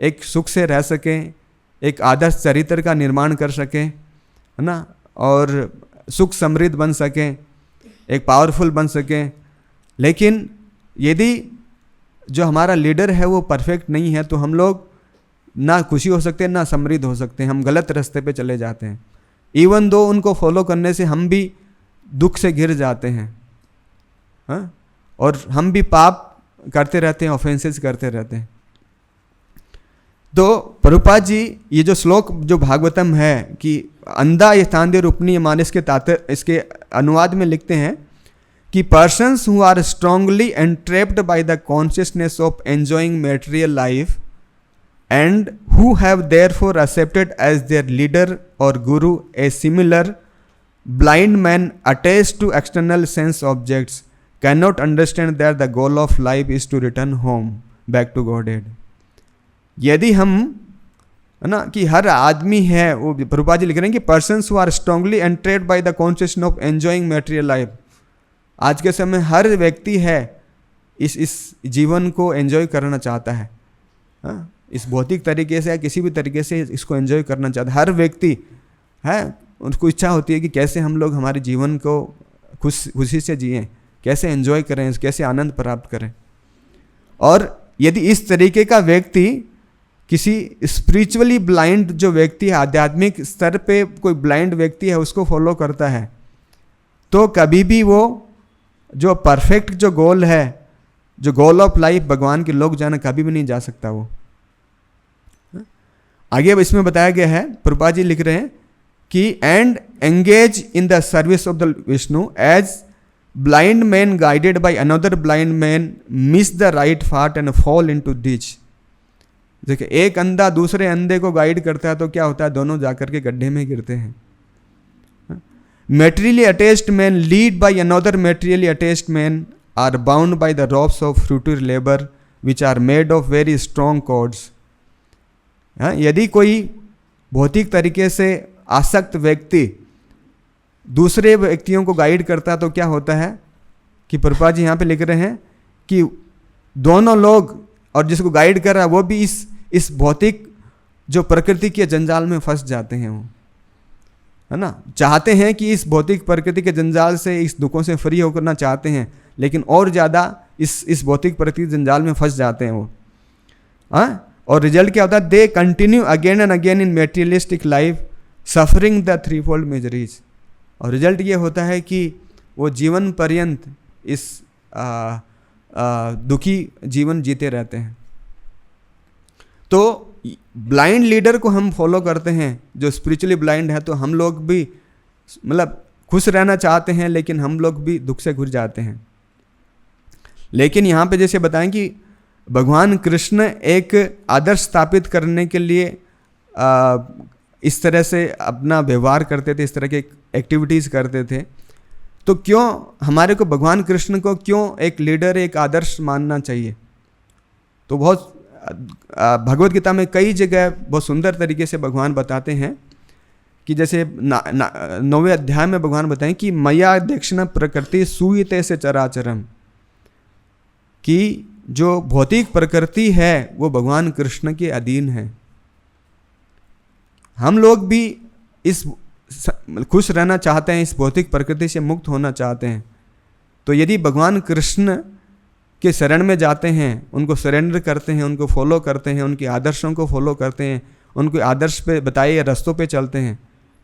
एक सुख से रह सकें, एक आदर्श चरित्र का निर्माण कर सकें, है ना, और सुख समृद्ध बन सकें, एक पावरफुल बन सकें। लेकिन यदि जो हमारा लीडर है वो परफेक्ट नहीं है तो हम लोग ना खुशी हो सकते हैं ना समृद्ध हो सकते हैं, हम गलत रास्ते पे चले जाते हैं। इवन दो उनको फॉलो करने से हम भी दुख से घिर जाते हैं, हाँ, और हम भी पाप करते रहते हैं, ऑफेंसेस करते रहते हैं। तो प्रभुपाद जी ये जो श्लोक जो भागवतम है कि अंधा यथांधे रूपनीय मानस इसके अनुवाद में लिखते हैं कि persons who are strongly entrapped by the consciousness of enjoying material life and who have therefore accepted as their leader or guru a similar blind man attached to external sense objects cannot understand that the goal of life is to return home back to Godhead। यदि हम, है ना, कि हर आदमी है, वो प्रभुपाद जी लिख रहे हैं कि persons who are strongly entrapped by the consciousness of enjoying material life, आज के समय हर व्यक्ति है इस जीवन को एंजॉय करना चाहता है, हाँ, इस भौतिक तरीके से या किसी भी तरीके से इसको एंजॉय करना चाहता है। हर व्यक्ति है, उनको इच्छा होती है कि कैसे हम लोग हमारे जीवन को खुशी से जिएं, कैसे एंजॉय करें, कैसे आनंद प्राप्त करें। और यदि इस तरीके का व्यक्ति किसी स्पिरिचुअली ब्लाइंड जो व्यक्ति है, आध्यात्मिक स्तर पे कोई ब्लाइंड व्यक्ति है, उसको फॉलो करता है, तो कभी भी वो जो परफेक्ट जो गोल है, जो गोल ऑफ लाइफ भगवान के लोग जाना, कभी भी नहीं जा सकता वो। आगे अब इसमें बताया गया है, प्रभुपाद जी लिख रहे हैं कि and engage in the service of the Vishnu as blind man guided by another blind man miss the right path and fall into ditch. देखिए, एक अंधा दूसरे अंधे को गाइड करता है तो क्या होता है? दोनों जाकर के गड्ढे में गिरते हैं। Materially attached men lead by another materially attached men are bound by the ropes of fruitive labor which are made of very strong cords। यदि कोई भौतिक तरीके से आसक्त व्यक्ति दूसरे व्यक्तियों को गाइड करता तो क्या होता है कि प्रभुपाद जी यहाँ पे लिख रहे हैं कि दोनों लोग और जिसको गाइड कर रहा है वो भी इस भौतिक जो प्रकृति के जंजाल में फंस जाते हैं। वो, है ना, चाहते हैं कि इस भौतिक प्रकृति के जंजाल से, इस दुखों से फ्री होकर चाहते हैं, लेकिन और ज़्यादा इस भौतिक प्रकृति जंजाल में फंस जाते हैं वो, हाँ। और रिजल्ट क्या होता है? They continue again and again in materialistic life suffering the three fold miseries. और रिजल्ट ये होता है कि वो जीवन पर्यंत इस दुखी जीवन जीते रहते हैं। तो ब्लाइंड लीडर को हम फॉलो करते हैं जो स्पिरिचुअली ब्लाइंड है, तो हम लोग भी मतलब खुश रहना चाहते हैं, लेकिन हम लोग भी दुख से घिर जाते हैं। लेकिन यहाँ पे जैसे बताएं कि भगवान कृष्ण एक आदर्श स्थापित करने के लिए इस तरह से अपना व्यवहार करते थे, इस तरह के एक्टिविटीज़ करते थे, तो क्यों हमारे को भगवान कृष्ण को क्यों एक लीडर, एक आदर्श मानना चाहिए? तो बहुत भगवत गीता में कई जगह बहुत सुंदर तरीके से भगवान बताते हैं कि जैसे 9वें अध्याय में भगवान बताएं कि मया दक्षिण प्रकृति सूयते से चराचरम, कि जो भौतिक प्रकृति है वो भगवान कृष्ण के अधीन है। हम लोग भी इस खुश रहना चाहते हैं, इस भौतिक प्रकृति से मुक्त होना चाहते हैं। तो यदि भगवान कृष्ण के शरण में जाते हैं, उनको सरेंडर करते हैं, उनको फॉलो करते हैं, उनके आदर्शों को फॉलो करते हैं, उनके आदर्श पे बताए रास्तों पे चलते हैं,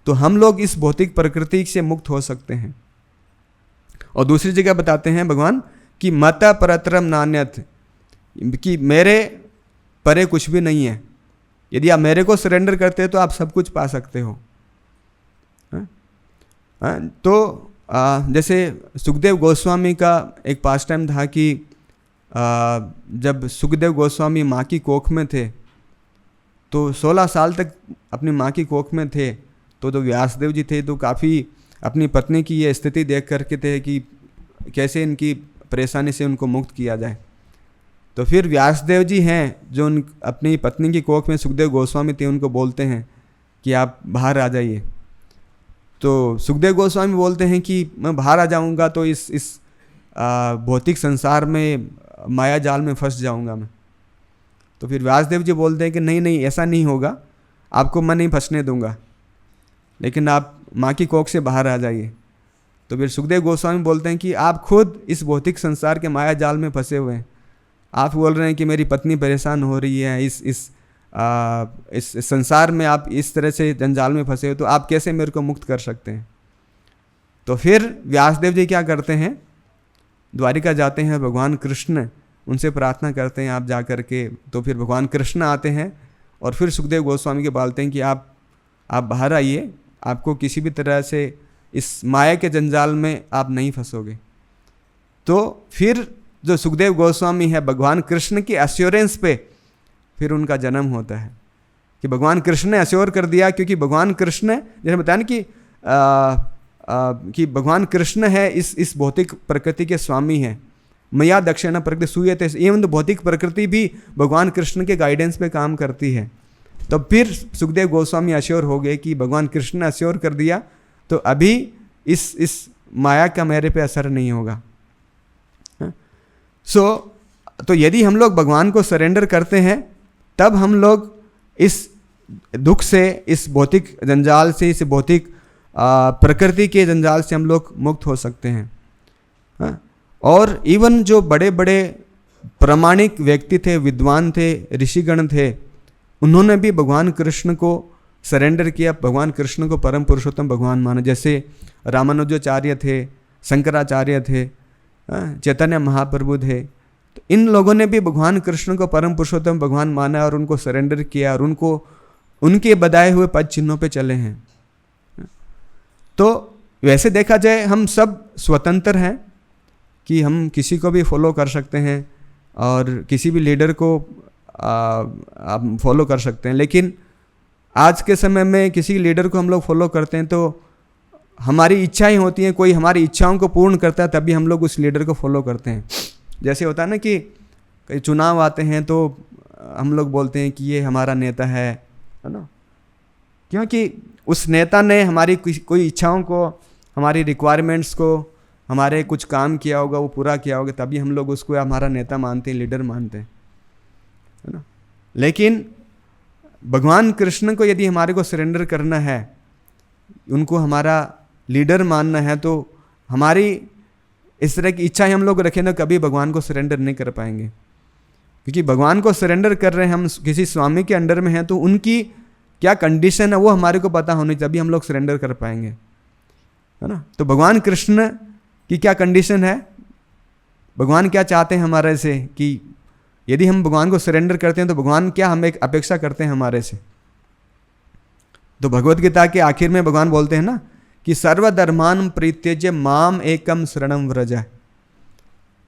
तो हम लोग इस भौतिक प्रकृति से मुक्त हो सकते हैं। और दूसरी जगह बताते हैं भगवान कि मता परतरम नान्यत, कि मेरे परे कुछ भी नहीं है। यदि आप मेरे को सरेंडर करते हैं तो आप सब कुछ पा सकते हो। तो जैसे सुखदेव गोस्वामी का एक पास टाइम था कि जब सुखदेव गोस्वामी माँ की कोख में थे तो 16 साल तक अपनी माँ की कोख में थे, तो जो व्यासदेव जी थे तो काफ़ी अपनी पत्नी की ये स्थिति देख करके थे कि कैसे इनकी परेशानी से उनको मुक्त किया जाए। तो फिर व्यासदेव जी हैं जो अपनी पत्नी की कोख में सुखदेव गोस्वामी थे उनको बोलते हैं कि आप बाहर आ जाइए। तो सुखदेव गोस्वामी बोलते हैं कि मैं बाहर आ जाऊंगा तो इस भौतिक संसार में माया जाल में फंस जाऊंगा मैं। तो फिर व्यासदेव जी बोलते हैं कि नहीं नहीं, ऐसा नहीं होगा, आपको मैं नहीं फंसने दूंगा, लेकिन आप माँ की कोख से बाहर आ जाइए। तो फिर सुखदेव गोस्वामी बोलते हैं कि आप खुद इस भौतिक संसार के माया जाल में फंसे हुए हैं, आप बोल रहे हैं कि मेरी पत्नी परेशान हो रही है, इस संसार में आप इस तरह से जंजाल में फंसे हो, तो आप कैसे मेरे को मुक्त कर सकते हैं। तो फिर व्यासदेव जी क्या करते हैं, द्वारिका जाते हैं, भगवान कृष्ण उनसे प्रार्थना करते हैं आप जा कर के। तो फिर भगवान कृष्ण आते हैं और फिर सुखदेव गोस्वामी के बोलते हैं कि आप बाहर आइए, आपको किसी भी तरह से इस माया के जंजाल में आप नहीं फंसोगे। तो फिर जो सुखदेव गोस्वामी है, भगवान कृष्ण की एश्योरेंस पे फिर उनका जन्म होता है कि भगवान कृष्ण ने एश्योर कर दिया, क्योंकि भगवान कृष्ण जैसे बताया ना कि भगवान कृष्ण है इस भौतिक प्रकृति के स्वामी हैं। मया दक्षिणा प्रकृति सूयते, एवं तो भौतिक प्रकृति भी भगवान कृष्ण के गाइडेंस पे काम करती है। तो फिर सुखदेव गोस्वामी एश्योर हो गए कि भगवान कृष्ण ने एश्योर कर दिया तो अभी इस माया का मेरे पे असर नहीं होगा। तो यदि हम लोग भगवान को सरेंडर करते हैं तब हम लोग इस दुख से, इस भौतिक जंजाल से, इस भौतिक प्रकृति के जंजाल से हम लोग मुक्त हो सकते हैं। और इवन जो बड़े बड़े प्रामाणिक व्यक्ति थे, विद्वान थे, ऋषिगण थे, उन्होंने भी भगवान कृष्ण को सरेंडर किया, भगवान कृष्ण को परम पुरुषोत्तम भगवान माना। जैसे रामानुजाचार्य थे, शंकराचार्य थे, चैतन्य महाप्रभु थे। तो इन लोगों ने भी भगवान कृष्ण को परम पुरुषोत्तम भगवान माना और उनको सरेंडर किया और उनको उनके बताए हुए पद चिन्हों पे चले हैं। तो वैसे देखा जाए हम सब स्वतंत्र हैं कि हम किसी को भी फॉलो कर सकते हैं और किसी भी लीडर को आप फॉलो कर सकते हैं। लेकिन आज के समय में किसी लीडर को हम लोग फॉलो करते हैं तो हमारी इच्छाएं होती हैं, कोई हमारी इच्छाओं को पूर्ण करता है तभी हम लोग उस लीडर को फॉलो करते हैं। जैसे होता है ना कि कई चुनाव आते हैं तो हम लोग बोलते हैं कि ये हमारा नेता है ना, क्योंकि उस नेता ने हमारी कोई इच्छाओं को, हमारी रिक्वायरमेंट्स को, हमारे कुछ काम किया होगा, वो पूरा किया होगा, तभी हम लोग उसको हमारा नेता मानते हैं, लीडर मानते हैं, है ना। लेकिन भगवान कृष्ण को यदि हमारे को सरेंडर करना है, उनको हमारा लीडर मानना है, तो हमारी इस तरह की इच्छाएं हम लोग रखें तो कभी भगवान को सरेंडर नहीं कर पाएंगे। क्योंकि भगवान को सरेंडर कर रहे हैं, हम किसी स्वामी के अंडर में हैं, तो उनकी क्या कंडीशन है वो हमारे को पता होनी चाहिए, तभी हम लोग सरेंडर कर पाएंगे, है ना। तो भगवान कृष्ण की क्या कंडीशन है, भगवान क्या चाहते हैं हमारे से, कि यदि हम भगवान को सरेंडर करते हैं तो भगवान क्या हमें अपेक्षा करते हैं हमारे से। तो भगवत गीता के आखिर में भगवान बोलते हैं ना कि सर्वधर्मान परित्यज्य माम एकम शरणम व्रज,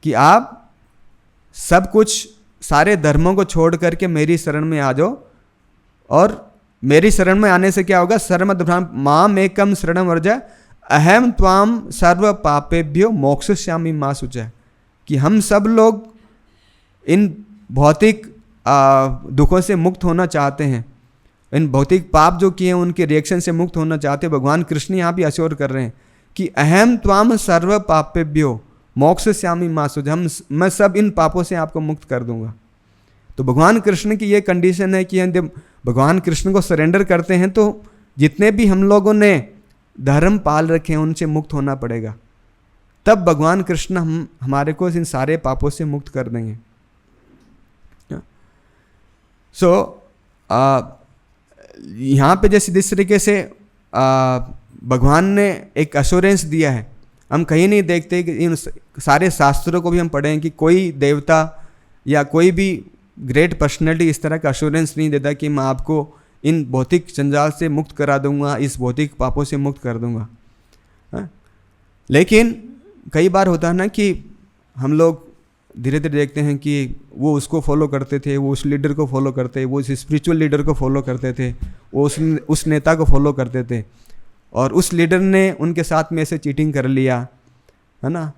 कि आप सब कुछ, सारे धर्मों को छोड़ करके मेरी शरण में आ जाओ। और मेरी शरण में आने से क्या होगा, सर्वधर्मान माम एकम शरणम व्रज अहम त्वाम सर्व पापेभ्यो मोक्षयिष्यामि मा शुचः, कि हम सब लोग इन भौतिक दुखों से मुक्त होना चाहते हैं, इन भौतिक पाप जो किए हैं उनके रिएक्शन से मुक्त होना चाहते हैं। भगवान कृष्ण यहाँ भी अश्योर कर रहे हैं कि अहम त्वाम सर्व पापेभ्यो मोक्षयिष्यामि मा शुचः, मैं सब इन पापों से आपको मुक्त कर दूंगा। तो भगवान कृष्ण की ये कंडीशन है कि यदि भगवान कृष्ण को सरेंडर करते हैं तो जितने भी हम लोगों ने धर्म पाल रखे हैं उनसे मुक्त होना पड़ेगा, तब भगवान कृष्ण हमारे को इन सारे पापों से मुक्त कर देंगे। यहाँ पे जैसे जिस तरीके से भगवान ने एक एश्योरेंस दिया है, हम कहीं नहीं देखते कि इन सारे शास्त्रों को भी हम पढ़ें कि कोई देवता या कोई भी ग्रेट पर्सनैलिटी इस तरह का एश्योरेंस नहीं देता कि मैं आपको इन भौतिक जंजाल से मुक्त करा दूंगा, इस भौतिक पापों से मुक्त कर दूंगा। लेकिन कई बार होता है ना कि हम लोग धीरे धीरे देखते हैं कि वो उसको फॉलो करते थे, वो उस लीडर को फॉलो करते, वो उस स्पिरिचुअल लीडर को फॉलो करते थे, वो उस नेता को फॉलो करते थे, और उस लीडर ने उनके साथ में ऐसे चीटिंग कर लिया, है ना,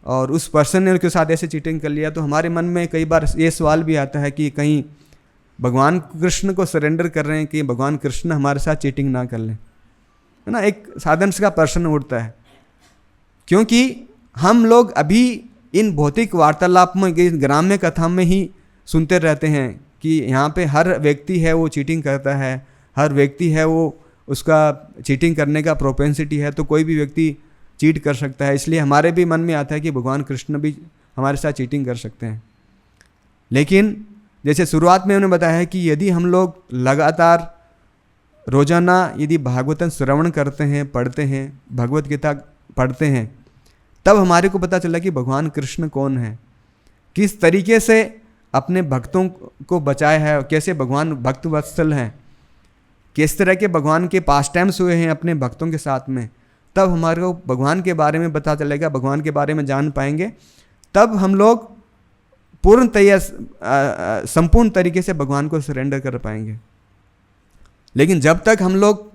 और उस पर्सन ने उनके साथ ऐसे चीटिंग कर लिया। तो हमारे मन में कई बार ये सवाल भी आता है कि कहीं भगवान कृष्ण को सरेंडर कर रहे हैं कि भगवान कृष्ण हमारे साथ चीटिंग ना कर लें, है ना। एक साधारण सा प्रश्न उठता है, क्योंकि हम लोग अभी इन भौतिक वार्तालाप में, ग्राम्य कथा में ही सुनते रहते हैं कि यहाँ पे हर व्यक्ति है वो चीटिंग करता है, हर व्यक्ति है वो उसका चीटिंग करने का प्रोपेंसिटी है, तो कोई भी व्यक्ति चीट कर सकता है। इसलिए हमारे भी मन में आता है कि भगवान कृष्ण भी हमारे साथ चीटिंग कर सकते हैं। लेकिन जैसे शुरुआत में उन्होंने बताया है कि यदि हम लोग लगातार रोजाना यदि भागवतम श्रवण करते हैं, पढ़ते हैं, भगवत गीता पढ़ते हैं, तब हमारे को पता चला कि भगवान कृष्ण कौन है, किस तरीके से अपने भक्तों को बचाया है, कैसे भगवान भक्त वत्सल हैं, किस तरह के भगवान के पास टाइम्स हुए हैं अपने भक्तों के साथ में। तब हमारे को भगवान के बारे में पता चलेगा, भगवान के बारे में जान पाएंगे, तब हम लोग संपूर्ण तरीके से भगवान को सरेंडर कर पाएंगे। लेकिन जब तक हम लोग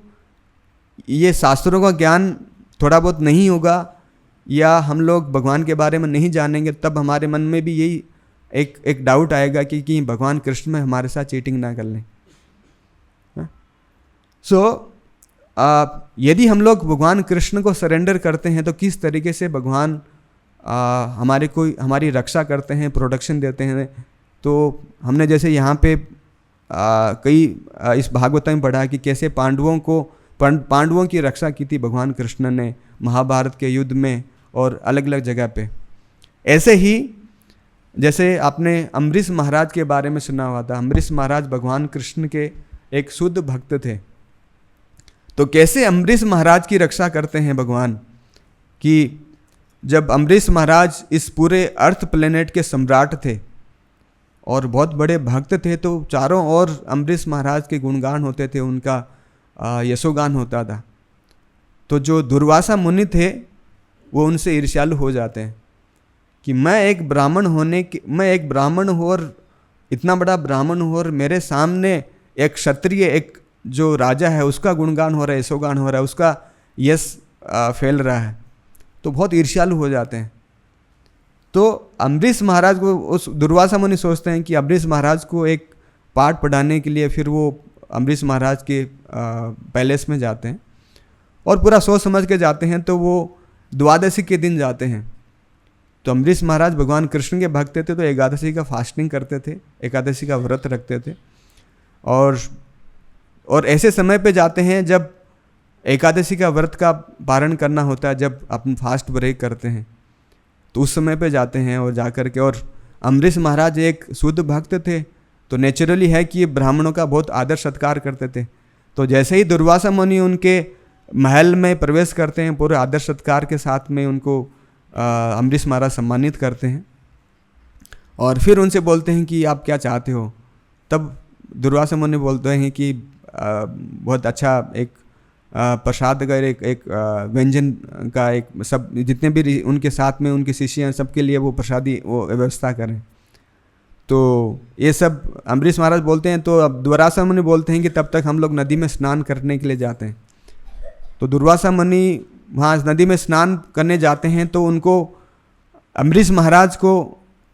ये शास्त्रों का ज्ञान थोड़ा बहुत नहीं होगा या हम लोग भगवान के बारे में नहीं जानेंगे, तब हमारे मन में भी यही एक डाउट आएगा कि भगवान कृष्ण में हमारे साथ चीटिंग ना कर लें। यदि हम लोग भगवान कृष्ण को सरेंडर करते हैं तो किस तरीके से भगवान हमारी रक्षा करते हैं, प्रोटेक्शन देते हैं। तो हमने जैसे यहाँ पे इस भागवत में पढ़ा कि कैसे पांडवों की रक्षा की थी भगवान कृष्ण ने महाभारत के युद्ध में और अलग अलग जगह पे। ऐसे ही जैसे आपने अम्बरीश महाराज के बारे में सुना हुआ था, अम्बरीश महाराज भगवान कृष्ण के एक शुद्ध भक्त थे। तो कैसे अम्बरीश महाराज की रक्षा करते हैं भगवान, कि जब अम्बरीश महाराज इस पूरे अर्थ प्लेनेट के सम्राट थे और बहुत बड़े भक्त थे, तो चारों ओर अम्बरीश महाराज के गुणगान होते थे, उनका यशोगान होता था। तो जो दुर्वासा मुनि थे वो उनसे ईर्ष्यालु हो जाते हैं कि मैं एक ब्राह्मण हूँ और इतना बड़ा ब्राह्मण हूँ और मेरे सामने एक क्षत्रिय, एक जो राजा है उसका गुणगान हो रहा है, यशोगान हो रहा है, उसका यश फैल रहा है, तो बहुत ईर्ष्यालु हो जाते हैं। तो अम्बरीश महाराज को, उस दुर्वासा मुनि सोचते हैं कि अम्बरीश महाराज को एक पाठ पढ़ाने के लिए फिर वो अम्बरीश महाराज के पैलेस में जाते हैं और पूरा सोच समझ के जाते हैं। तो वो द्वादशी के दिन जाते हैं। तो अम्बरीश महाराज भगवान कृष्ण के भक्त थे, तो एकादशी का फास्टिंग करते थे, एकादशी का व्रत रखते थे, और ऐसे समय पे जाते हैं जब एकादशी का व्रत का पारण करना होता है, जब अपन फास्ट ब्रेक करते हैं, तो उस समय पे जाते हैं और जाकर के। और अम्बरीश महाराज एक शुद्ध भक्त थे, तो नेचुरली है कि ये ब्राह्मणों का बहुत आदर सत्कार करते थे। तो जैसे ही दुर्वासा मुनि उनके महल में प्रवेश करते हैं, पूरे आदर सत्कार के साथ में उनको अम्बरीश महाराज सम्मानित करते हैं और फिर उनसे बोलते हैं कि आप क्या चाहते हो। तब दुर्वासा मुनि बोलते हैं कि बहुत अच्छा एक प्रसाद का एक व्यंजन का एक सब जितने भी उनके साथ में उनके शिष्य हैं सबके लिए वो प्रसादी वो व्यवस्था करें। तो ये सब अम्बरीश महाराज बोलते हैं। तो अब दुर्वासा मुनि बोलते हैं कि तब तक हम लोग नदी में स्नान करने के लिए जाते हैं। तो दुर्वासा मुनि वहाँ नदी में स्नान करने जाते हैं, तो उनको अम्बरीश महाराज को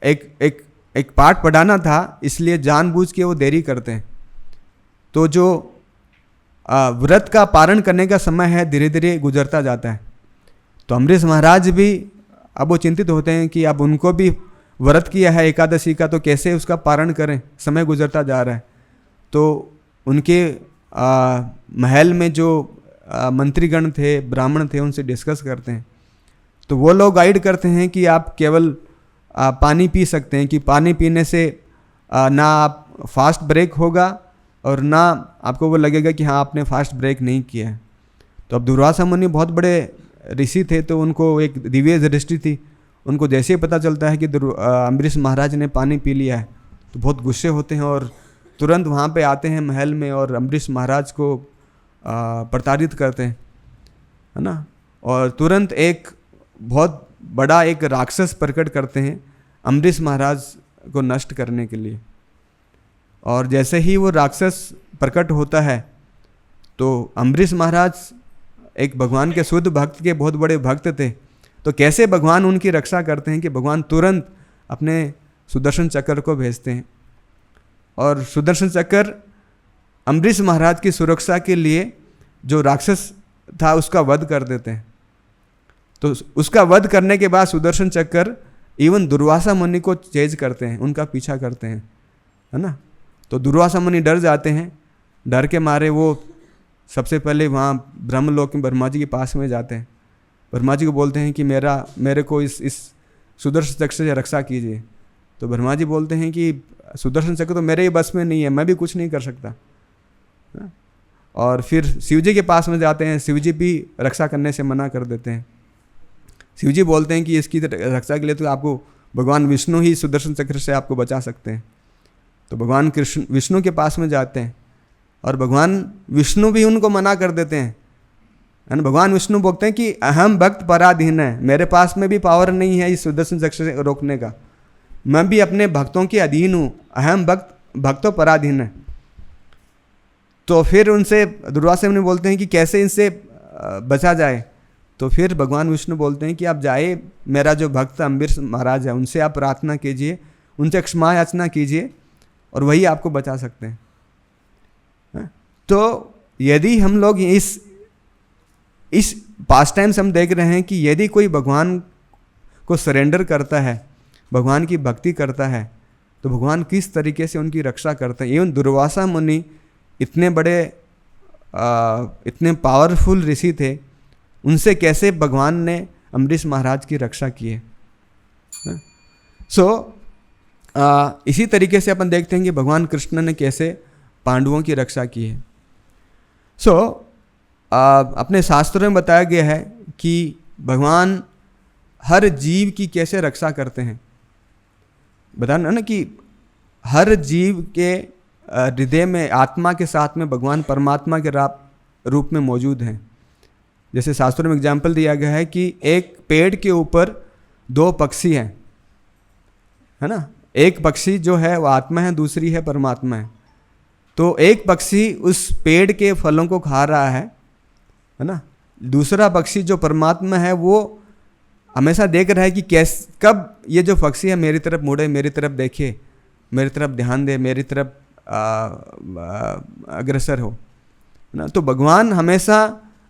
एक पाठ पढ़ाना था, इसलिए जानबूझ के वो देरी करते हैं। तो जो व्रत का पारण करने का समय है धीरे धीरे गुजरता जाता है। तो अम्बरीश महाराज भी अब वो चिंतित होते हैं कि अब उनको भी व्रत किया है एकादशी का, तो कैसे उसका पारण करें, समय गुजरता जा रहा है। तो उनके महल में जो मंत्रीगण थे, ब्राह्मण थे, उनसे डिस्कस करते हैं। तो वो लोग गाइड करते हैं कि आप केवल पानी पी सकते हैं, कि पानी पीने से ना आप फास्ट ब्रेक होगा और ना आपको वो लगेगा कि हाँ आपने फास्ट ब्रेक नहीं किया है। तो अब दुर्वासा मुनि बहुत बड़े ऋषि थे, तो उनको एक दिव्य दृष्टि थी। उनको जैसे ही पता चलता है कि अम्बरीश महाराज ने पानी पी लिया है, तो बहुत गुस्से होते हैं और तुरंत वहाँ पे आते हैं महल में और अम्बरीश महाराज को प्रताड़ित करते हैं, है ना। और तुरंत एक बहुत बड़ा एक राक्षस प्रकट करते हैं अम्बरीश महाराज को नष्ट करने के लिए। और जैसे ही वो राक्षस प्रकट होता है तो अम्बरीश महाराज एक भगवान के शुद्ध भक्त के बहुत बड़े भक्त थे, तो कैसे भगवान उनकी रक्षा करते हैं कि भगवान तुरंत अपने सुदर्शन चक्र को भेजते हैं और सुदर्शन चक्र अम्बरीश महाराज की सुरक्षा के लिए जो राक्षस था उसका वध कर देते हैं। तो उसका वध करने के बाद सुदर्शन चक्र इवन दुर्वासा मुनि को चेज करते हैं, उनका पीछा करते हैं, है ना। तो दुर्वासा मुनि डर जाते हैं, डर के मारे वो सबसे पहले वहाँ ब्रह्मलोक में ब्रह्मा जी के पास में जाते हैं। ब्रह्मा जी को बोलते हैं कि मेरे को इस सुदर्शन चक्र से रक्षा कीजिए। तो ब्रह्मा जी बोलते हैं कि सुदर्शन चक्र तो मेरे ही बस में नहीं है, मैं भी कुछ नहीं कर सकता। और फिर शिव जी के पास में जाते हैं, शिव जी भी रक्षा करने से मना कर देते हैं। शिव जी बोलते हैं कि इसकी रक्षा के लिए तो आपको भगवान विष्णु ही सुदर्शन चक्र से आपको बचा सकते हैं। तो भगवान कृष्ण विष्णु के पास में जाते हैं और भगवान विष्णु भी उनको मना कर देते हैं। भगवान विष्णु बोलते हैं कि अहम भक्त पराधीन है, मेरे पास में भी पावर नहीं है इस सुदर्शन चक्र से रोकने का, मैं भी अपने भक्तों के अधीन हूँ, अहम भक्तों पराधीन है। तो फिर उनसे दुर्वासा मुनि बोलते हैं कि कैसे इनसे बचा जाए। तो फिर भगवान विष्णु बोलते हैं कि आप जाए, मेरा जो भक्त अम्बरीश महाराज है उनसे आप प्रार्थना कीजिए, उनसे क्षमा याचना कीजिए और वही आपको बचा सकते हैं। तो यदि हम लोग इस पास्ट टाइम से हम देख रहे हैं कि यदि कोई भगवान को सरेंडर करता है, भगवान की भक्ति करता है, तो भगवान किस तरीके से उनकी रक्षा करते हैं। एवं दुर्वासा मुनि इतने बड़े इतने पावरफुल ऋषि थे, उनसे कैसे भगवान ने अम्बरीश महाराज की रक्षा की है। इसी तरीके से अपन देखते हैं कि भगवान कृष्ण ने कैसे पांडवों की रक्षा की है। अपने शास्त्रों में बताया गया है कि भगवान हर जीव की कैसे रक्षा करते हैं। बताना ना कि हर जीव के हृदय में आत्मा के साथ में भगवान परमात्मा के रूप में मौजूद हैं। जैसे शास्त्रों में एग्जाम्पल दिया गया है कि एक पेड़ के ऊपर 2 पक्षी हैं, है ना। एक पक्षी जो है वो आत्मा है, दूसरी है परमात्मा है। तो एक पक्षी उस पेड़ के फलों को खा रहा है ना। दूसरा पक्षी जो परमात्मा है वो हमेशा देख रहा है कि कब ये जो पक्षी है मेरी तरफ मुड़े, मेरी तरफ देखे, मेरी तरफ ध्यान दे, मेरी तरफ अग्रसर हो ना। तो भगवान हमेशा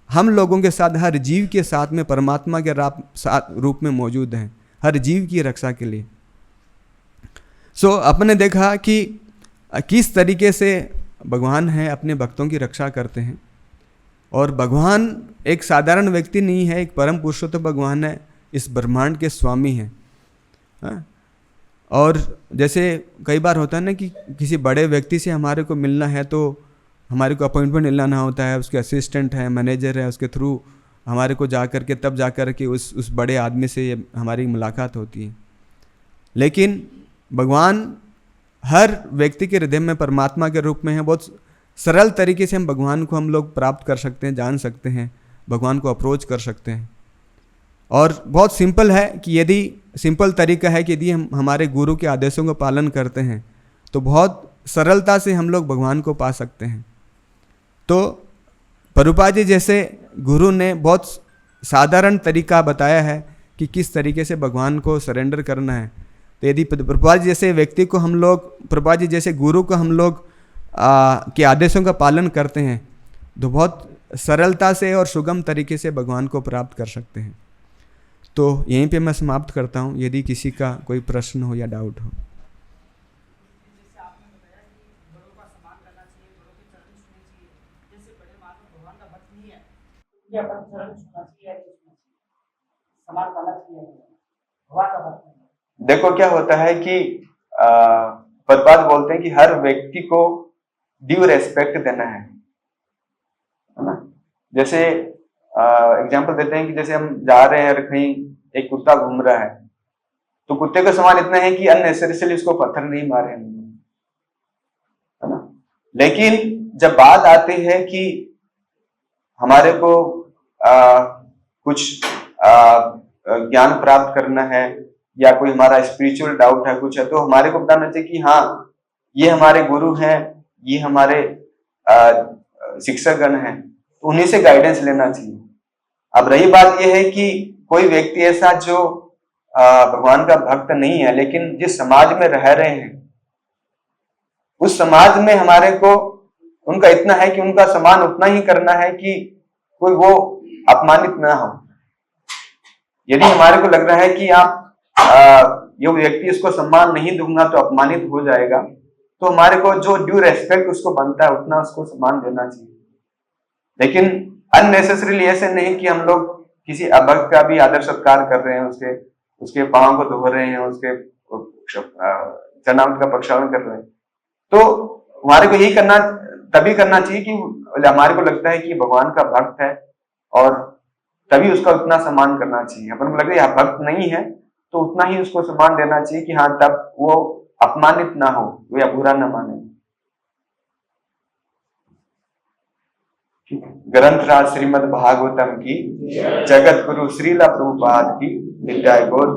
हम लोगों के साथ, हर जीव के साथ में परमात्मा के रूप में मौजूद हैं, हर जीव की रक्षा के लिए। अपने देखा कि किस तरीके से भगवान है अपने भक्तों की रक्षा करते हैं। और भगवान एक साधारण व्यक्ति नहीं है, एक परम पुरुषोत्तम भगवान है, इस ब्रह्मांड के स्वामी हैं। और जैसे कई बार होता है ना कि किसी बड़े व्यक्ति से हमारे को मिलना है तो हमारे को अपॉइंटमेंट लेना होता है, उसके असिस्टेंट है, मैनेजर है, उसके थ्रू हमारे को जा कर के तब जा कर के उस बड़े आदमी से हमारी मुलाकात होती है। लेकिन भगवान हर व्यक्ति के हृदय में परमात्मा के रूप में है। बहुत सरल तरीके से हम भगवान को हम लोग प्राप्त कर सकते हैं, जान सकते हैं, भगवान को अप्रोच कर सकते हैं। और बहुत सिंपल है कि यदि सिंपल तरीका है कि यदि हम हमारे गुरु के आदेशों का पालन करते हैं तो बहुत सरलता से हम लोग भगवान को पा सकते हैं। तो प्रभुपाद जी जैसे गुरु ने बहुत साधारण तरीका बताया है कि किस तरीके से भगवान को सरेंडर करना है। तो यदि प्रभुपाद जी जैसे व्यक्ति को हम लोग, प्रभुपाद जी जैसे गुरु को हम लोग के आदेशों का पालन करते हैं तो बहुत सरलता से और सुगम तरीके से भगवान को प्राप्त कर सकते हैं। तो यहीं पे मैं समाप्त करता हूँ, यदि किसी का कोई प्रश्न हो या डाउट हो। देखो क्या होता है कि प्रभुपाद बोलते हैं कि हर व्यक्ति को ड्यू रेस्पेक्ट देना है ना। जैसे एग्जाम्पल देते हैं कि जैसे हम जा रहे हैं और कहीं एक कुत्ता घूम रहा है तो कुत्ते का सवाल इतना है कि अननेसेसरीली उसको पत्थर नहीं मारे हम, है ना। लेकिन जब बात आती है कि हमारे को कुछ ज्ञान प्राप्त करना है या कोई हमारा स्पिरिचुअल डाउट है कुछ है, तो हमारे को बताना चाहिए कि हाँ ये हमारे गुरु हैं, ये हमारे शिक्षकगण हैं, तो उन्हीं से गाइडेंस लेना चाहिए। अब रही बात यह है कि कोई व्यक्ति ऐसा जो भगवान का भक्त नहीं है, लेकिन जिस समाज में रह रहे हैं उस समाज में हमारे को उनका इतना है कि उनका सम्मान उतना ही करना है कि कोई वो अपमानित ना हो। यदि हमारे को लग रहा है कि आप ये व्यक्ति इसको सम्मान नहीं दूंगा तो अपमानित हो जाएगा, तो हमारे को जो ड्यू रेस्पेक्ट उसको बनता है उतना उसको सम्मान देना चाहिए। लेकिन अननेसेसरीली ऐसे नहीं कि हम लोग किसी अभक्त का भी आदर सत्कार कर रहे हैं, उसके पांव को धो रहे हैं, उसके चरणामृत का प्रक्षालन कर रहे हैं, तो हमारे को यही करना तभी करना चाहिए कि हमारे को लगता है कि भगवान का भक्त है और तभी उसका उतना सम्मान करना चाहिए। अपन को लग रहा है भक्त नहीं है तो उतना ही उसको सम्मान देना चाहिए कि हाँ तब वो अपमानित ना हो या बुरा ना माने। ग्रंथराज श्रीमद् भागवतम की, जगत गुरु श्रीला प्रभुपाद की, विद्या गौर